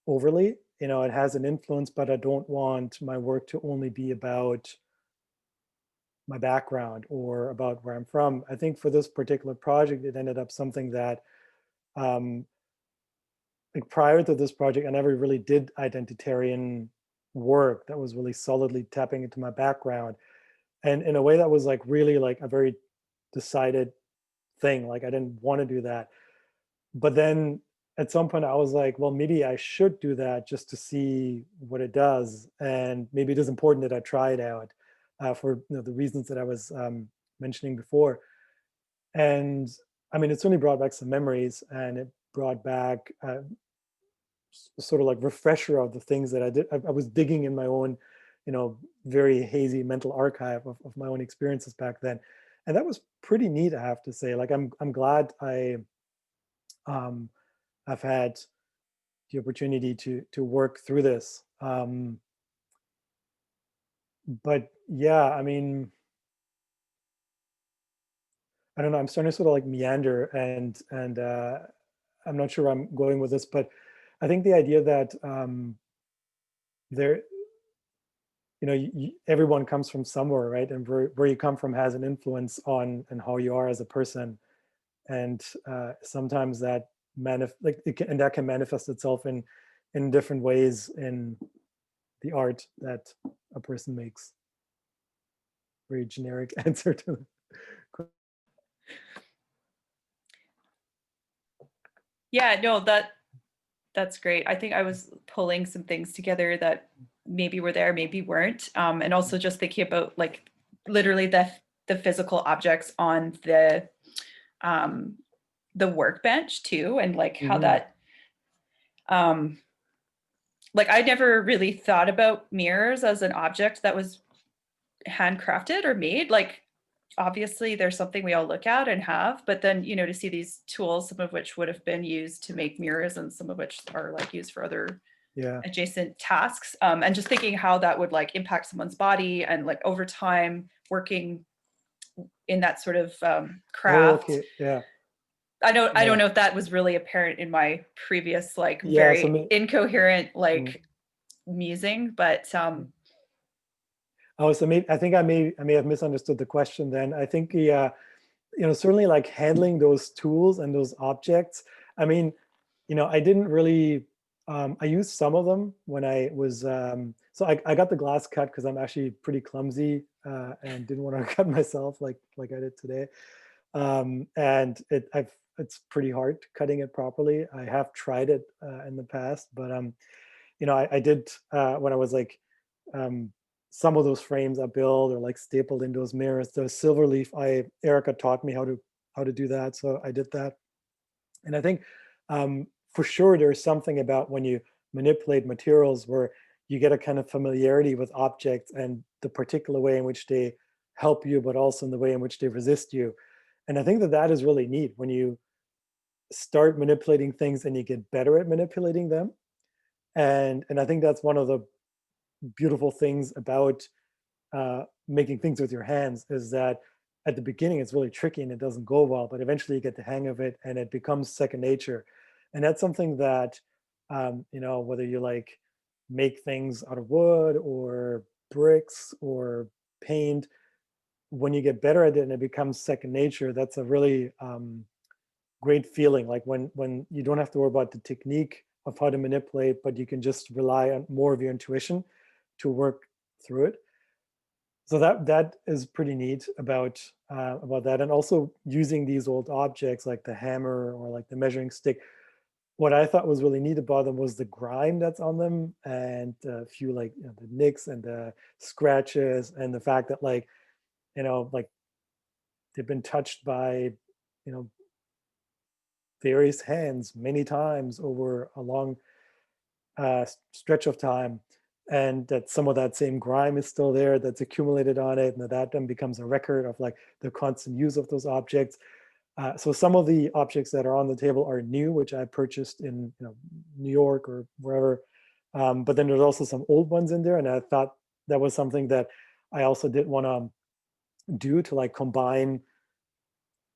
B: overly. You know, it has an influence, but I don't want my work to only be about my background or about where I'm from. I think for this particular project, it ended up something that, like prior to this project, I never really did identitarian work that was really solidly tapping into my background. And in a way that was like really like a very decided thing. Like I didn't want to do that. But then at some point I was like, well, maybe I should do that just to see what it does. And maybe it is important that I try it out for, you know, the reasons that I was mentioning before. And I mean, it certainly brought back some memories, and it brought back sort of like refresher of the things that I did. I was digging in my own, you know, very hazy mental archive of my own experiences back then. And that was pretty neat, I have to say. Like, I'm glad I've had the opportunity to work through this. But yeah, I mean, I don't know, I'm starting to sort of like meander, and I'm not sure where I'm going with this, but I think the idea that there, you know, everyone comes from somewhere, right? And where you come from has an influence on and how you are as a person. And sometimes that and that can manifest itself in different ways in the art that a person makes. very generic answer to the.
A: Yeah, no, that's great. I think I was pulling some things together that maybe were there, maybe weren't. And also just thinking about like literally the physical objects on the workbench too, and like how that like I never really thought about mirrors as an object that was handcrafted or made. Like obviously there's something we all look at and have, but then, you know, to see these tools, some of which would have been used to make mirrors and some of which are like used for other adjacent tasks. And just thinking how that would like impact someone's body and like over time working in that sort of craft.
B: Oh, okay. Yeah.
A: I don't know if that was really apparent in my previous like very incoherent like musing, but
B: oh, so I think I may have misunderstood the question then. I think you know, certainly like handling those tools and those objects. I mean, you know, I didn't really I used some of them when I was so I got the glass cut because I'm actually pretty clumsy and didn't want to cut myself like I did today. And it's pretty hard cutting it properly. I have tried it in the past, but you know, I did when I was like some of those frames I built or like stapled in those mirrors. The silver leaf, Erica taught me how to do that, so I did that. And I think for sure there's something about when you manipulate materials where you get a kind of familiarity with objects and the particular way in which they help you, but also in the way in which they resist you. And I think that is really neat when you start manipulating things and you get better at manipulating them. And I think that's one of the beautiful things about making things with your hands is that at the beginning it's really tricky and it doesn't go well, but eventually you get the hang of it and it becomes second nature. And that's something that you know, whether you like make things out of wood or bricks or paint, when you get better at it and it becomes second nature, that's a really great feeling. Like when you don't have to worry about the technique of how to manipulate, but you can just rely on more of your intuition to work through it. So that is pretty neat about that. And also using these old objects like the hammer or like the measuring stick. What I thought was really neat about them was the grime that's on them and a few like, you know, the nicks and the scratches and the fact that like, you know, like they've been touched by, you know, various hands many times over a long stretch of time, and that some of that same grime is still there that's accumulated on it, and that then becomes a record of like the constant use of those objects. So some of the objects that are on the table are new, which I purchased in, you know, New York or wherever, but then there's also some old ones in there, and I thought that was something that I also did want to do to like combine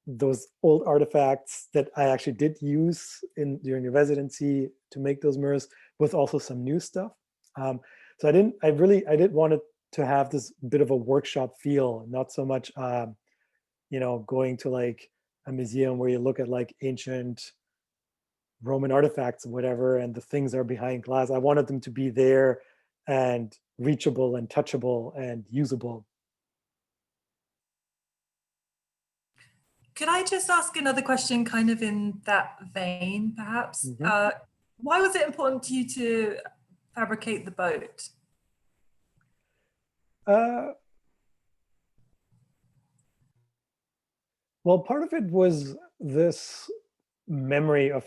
B: those old artifacts that I actually did use during the residency to make those mirrors with also some new stuff. So I did want it to have this bit of a workshop feel, not so much, you know, going to like a museum where you look at like ancient Roman artifacts or whatever, and the things are behind glass. I wanted them to be there and reachable and touchable and usable.
C: Could I just ask another question kind of in that vein, perhaps? Why was it important to you to fabricate the boat?
B: Well, part of it was this memory of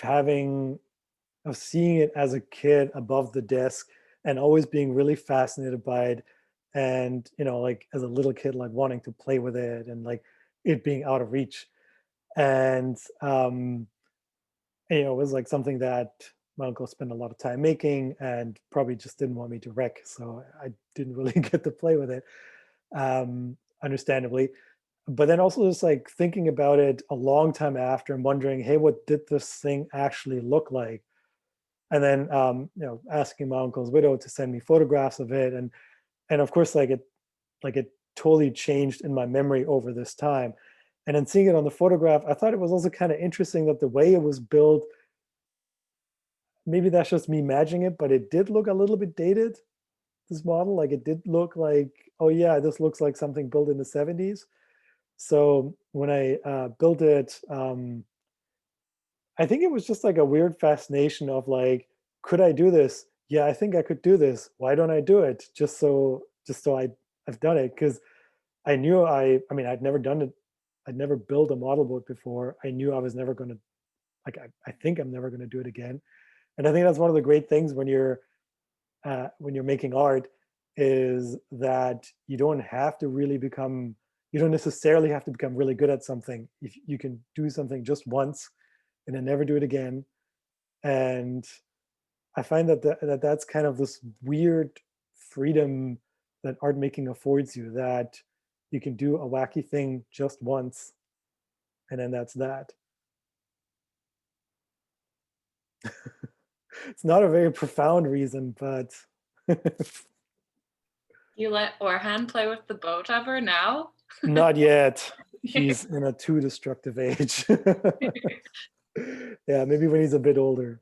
B: seeing it as a kid above the desk and always being really fascinated by it. And, you know, like as a little kid, like wanting to play with it and like it being out of reach. And, you know, it was like something that my uncle spent a lot of time making and probably just didn't want me to wreck. So I didn't really get to play with it, understandably. But then also just like thinking about it a long time after and wondering, hey, what did this thing actually look like? And then, you know, asking my uncle's widow to send me photographs of it. And of course, like it totally changed in my memory over this time. And then seeing it on the photograph, I thought it was also kind of interesting that the way it was built, maybe that's just me imagining it, but it did look a little bit dated this model. Like it did look like, oh yeah, this looks like something built in the 70s. So when I built it, I think it was just like a weird fascination of like, could I do this? Yeah, I think I could do this. Why don't I do it? Just so I've done it, because I knew I mean, I'd never done it. I'd never built a model boat before. I knew I was never going to, like, I think I'm never going to do it again. And I think that's one of the great things when you're making art, is that you don't have to really become, you don't necessarily have to become really good at something. If you can do something just once and then never do it again. And I find that that's kind of this weird freedom that art making affords you, that you can do a wacky thing just once and then that's that. It's not a very profound reason, but
D: You let Orhan play with the boat ever now?
B: not yet. He's in a too destructive age. Yeah, maybe when he's a bit older.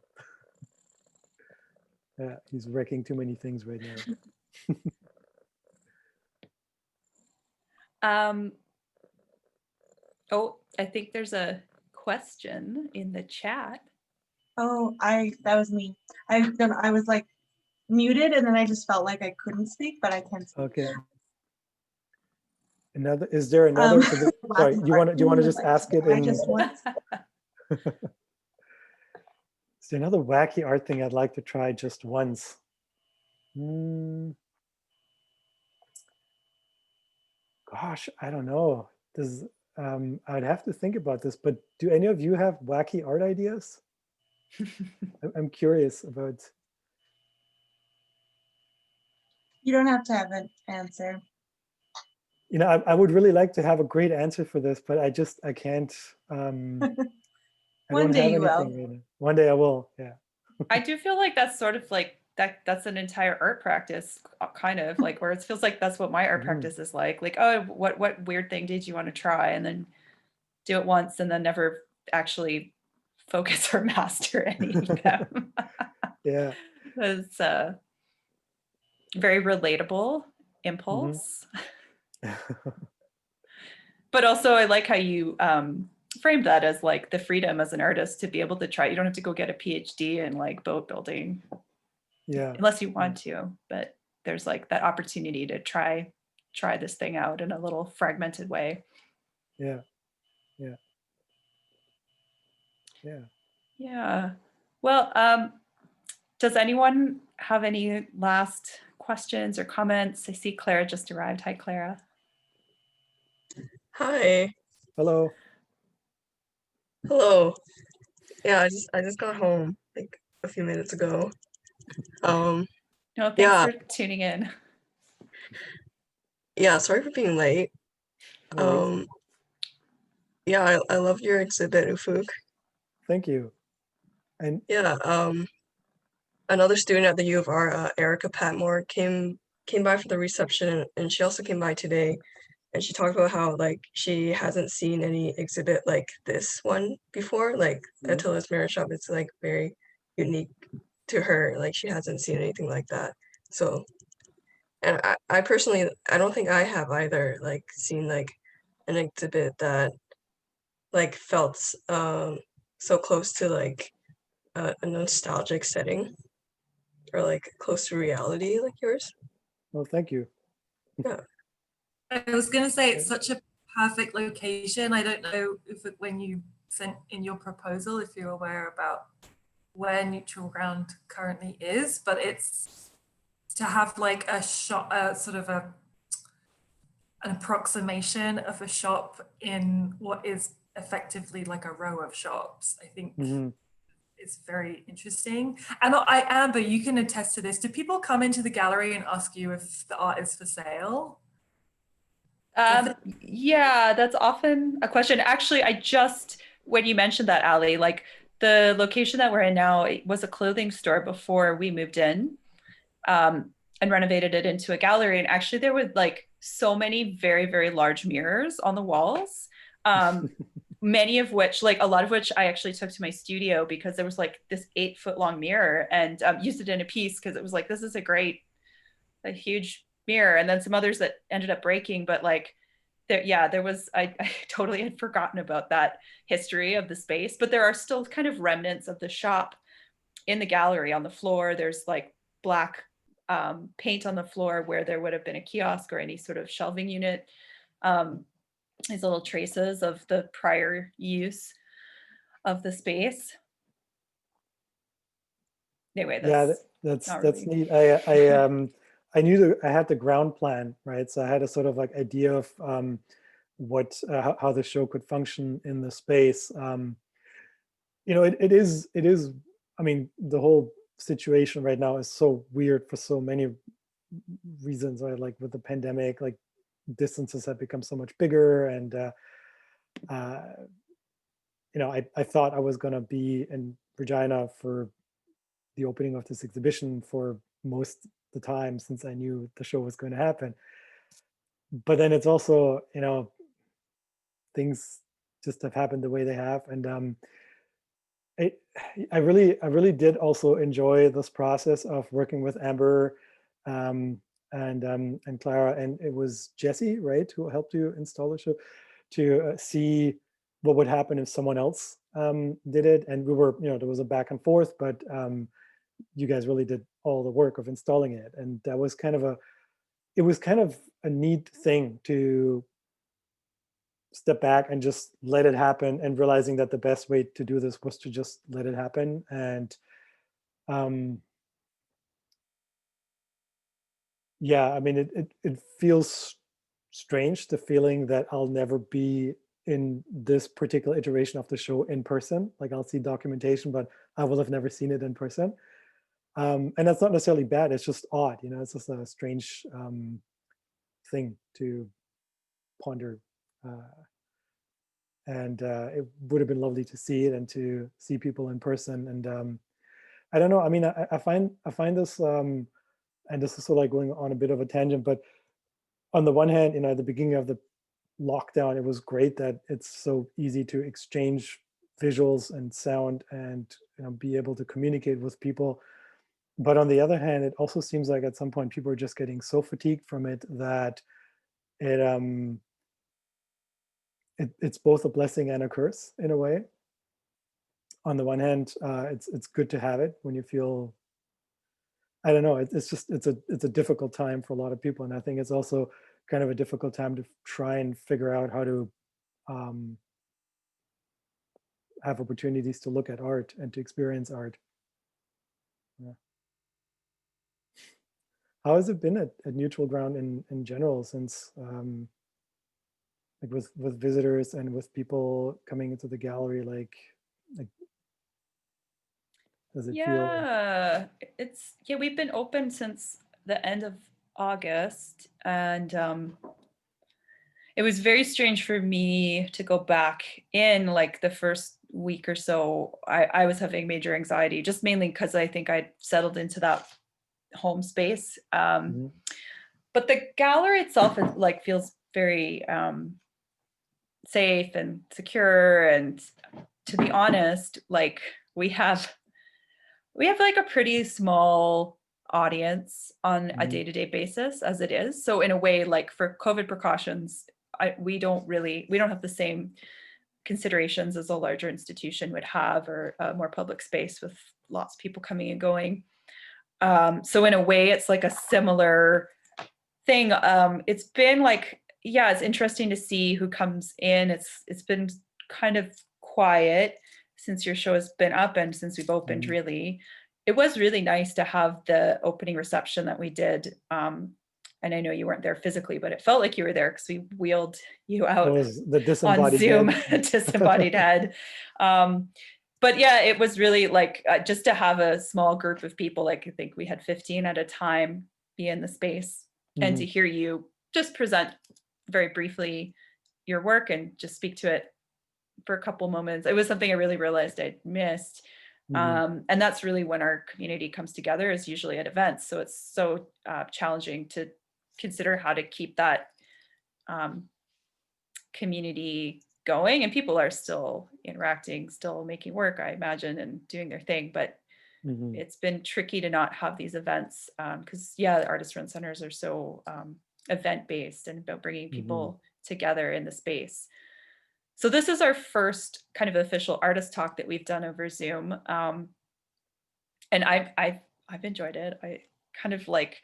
B: Yeah, he's wrecking too many things right now.
A: Oh, I think there's a question in the chat.
E: Oh, that was me. I was like muted and then I just felt like I couldn't speak, but I can speak.
B: Okay. Is there another? Sorry, do you want to just ask it in?
E: I just want.
B: Is there another wacky art thing I'd like to try just once? Gosh, I don't know. I'd have to think about this, but do any of you have wacky art ideas? I'm curious about.
E: You don't have to have an answer.
B: You know, I would really like to have a great answer for this, but I can't.
E: One day you will.
B: Right. One day I will, yeah.
A: I do feel like that's sort of like that's an entire art practice, kind of like, where it feels like that's what my art practice is like. Like, oh, what weird thing did you want to try, and then do it once, and then never actually focus or master any of them.
B: Yeah,
A: it's a very relatable impulse. But also, I like how you framed that as like the freedom as an artist to be able to try. You don't have to go get a PhD in like boat building, unless you want to, but there's like that opportunity to try this thing out in a little fragmented way. Yeah. Well, does anyone have any last questions or comments? I see Clara just arrived. Hi, Clara.
F: Hi.
B: Hello.
F: Hello. Yeah, I just got home like a few minutes ago.
A: No, thanks for tuning in.
F: Yeah, sorry for being late. Yeah, I love your exhibit, Ufuk.
B: Thank you. And
F: yeah, another student at the U of R, Erica Patmore, came by for the reception, and she also came by today. And she talked about how like she hasn't seen any exhibit like this one before, like Attilla's Mirror Shop. It's like very unique to her. Like she hasn't seen anything like that. So, and I personally, I don't think I have either, like seen like an exhibit that like felt so close to like a nostalgic setting, or like close to reality like yours.
B: Well, thank you.
F: Yeah.
C: I was going to say it's such a perfect location. I don't know if when you sent in your proposal, if you're aware about where Neutral Ground currently is, but it's to have like a shop, sort of an approximation of a shop in what is effectively like a row of shops. I think it's very interesting. And Amber, you can attest to this. Do people come into the gallery and ask you if the art is for sale?
A: Yeah, that's often a question. Actually, when you mentioned that, Ali, like the location that we're in now, it was a clothing store before we moved in, and renovated it into a gallery. And actually there were like so many very, very large mirrors on the walls. Many of which, like a lot of which I actually took to my studio, because there was like this 8-foot long mirror, and used it in a piece because it was like, this is a great a huge mirror, and then some others that ended up breaking, but like there was, I totally had forgotten about that history of the space, but there are still kind of remnants of the shop in the gallery. On the floor there's like black paint on the floor where there would have been a kiosk or any sort of shelving unit. These little traces of the prior use of the space. Anyway,
B: Yeah,
A: that's
B: that's
A: really...
B: neat. I knew I had the ground plan, right? So I had a sort of like idea of what how the show could function in the space. You know, it is. I mean, the whole situation right now is so weird for so many reasons, right? Like with the pandemic, like distances have become so much bigger, and you know, I thought I was gonna be in Regina for the opening of this exhibition for most of the time, since I knew the show was going to happen. But then it's also, you know, things just have happened the way they have, and it, I really did also enjoy this process of working with Amber and Clara, and it was Jesse, right, who helped you install the show, to see what would happen if someone else did it. And we were, you know, there was a back and forth, but you guys really did all the work of installing it, and that was kind of a neat thing to step back and just let it happen, and realizing that the best way to do this was to just let it happen. And yeah, I mean, it feels strange, the feeling that I'll never be in this particular iteration of the show in person. Like, I'll see documentation, but I will have never seen it in person. And that's not necessarily bad, it's just odd, you know, it's just a strange thing to ponder. And it would have been lovely to see it and to see people in person. And I don't know, I mean, I find this, and this is sort of like going on a bit of a tangent, but on the one hand, you know, at the beginning of the lockdown, it was great that it's so easy to exchange visuals and sound and, you know, be able to communicate with people. But on the other hand, it also seems like at some point people are just getting so fatigued from it that it's both a blessing and a curse in a way. On the one hand, it's good to have it when you feel, I don't know, it's a difficult time for a lot of people, and I think it's also kind of a difficult time to try and figure out how to have opportunities to look at art and to experience art. Yeah. How has it been at Neutral Ground in general, since like with visitors and with people coming into the gallery, like does it feel?
A: Yeah, we've been open since the end of August, and it was very strange for me to go back in. Like the first week or so, I was having major anxiety, just mainly because I think I'd settled into that home space. But the gallery itself is like feels very safe and secure. And to be honest, like we have like a pretty small audience on a day-to-day basis as it is. So in a way, like for COVID precautions, we don't have the same considerations as a larger institution would have, or a more public space with lots of people coming and going. So in a way, it's like a similar thing. It's been like, yeah, it's interesting to see who comes in. It's been kind of quiet since your show has been up and since we've opened, really. It was really nice to have the opening reception that we did. And I know you weren't there physically, but it felt like you were there because we wheeled you out
B: The disembodied
A: on Zoom,
B: head.
A: disembodied head. But yeah, it was really like just to have a small group of people, like I think we had 15 at a time, be in the space and to hear you just present very briefly your work and just speak to it for a couple moments. It was something I really realized I'd missed. And that's really when our community comes together, is usually at events. So it's so challenging to consider how to keep that community going. And people are still interacting, still making work, I imagine, and doing their thing. But it's been tricky to not have these events because yeah, the artist run centers are so event based and about bringing people together in the space. So this is our first kind of official artist talk that we've done over Zoom. And I've enjoyed it. I kind of like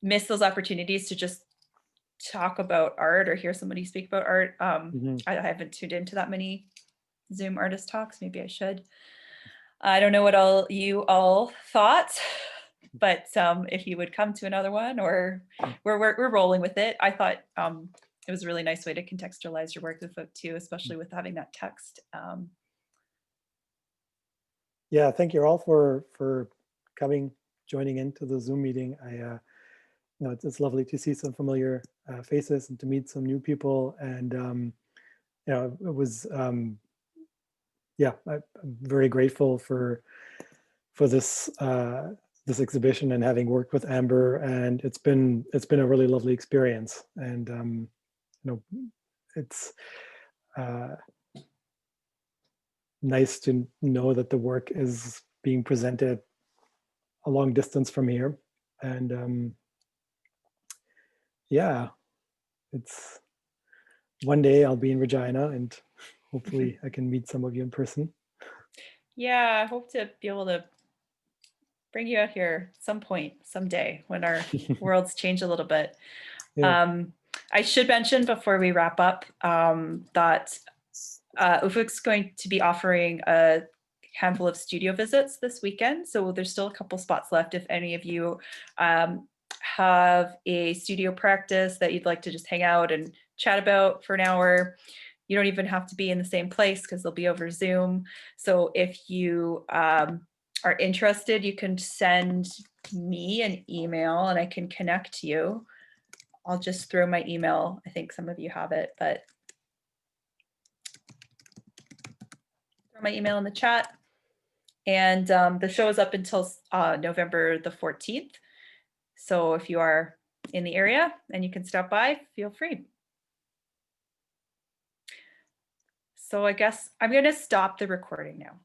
A: miss those opportunities to just talk about art or hear somebody speak about art. I haven't tuned into that many Zoom artist talks. Maybe I should. I don't know what you all thought, but if you would come to another one, or we're rolling with it. I thought it was a really nice way to contextualize your work with folk too, especially with having that text.
B: Yeah, thank you all for coming, joining into the Zoom meeting. It's lovely to see some familiar faces and to meet some new people. And it was yeah, I'm very grateful for this this exhibition and having worked with Amber, and it's been a really lovely experience. And it's nice to know that the work is being presented a long distance from here. And yeah, it's one day I'll be in Regina, and hopefully I can meet some of you in person.
A: Yeah, I hope to be able to bring you out here some point, someday, when our worlds change a little bit.
B: Yeah.
A: I should mention before we wrap up that Ufuk's going to be offering a handful of studio visits this weekend. So there's still a couple spots left if any of you have a studio practice that you'd like to just hang out and chat about for an hour. You don't even have to be in the same place because they'll be over Zoom. So if you are interested, you can send me an email and I can connect you. I'll just throw my email. I think some of you have it, but throw my email in the chat. And the show is up until November the 14th. So if you are in the area and you can stop by, feel free. So I guess I'm going to stop the recording now.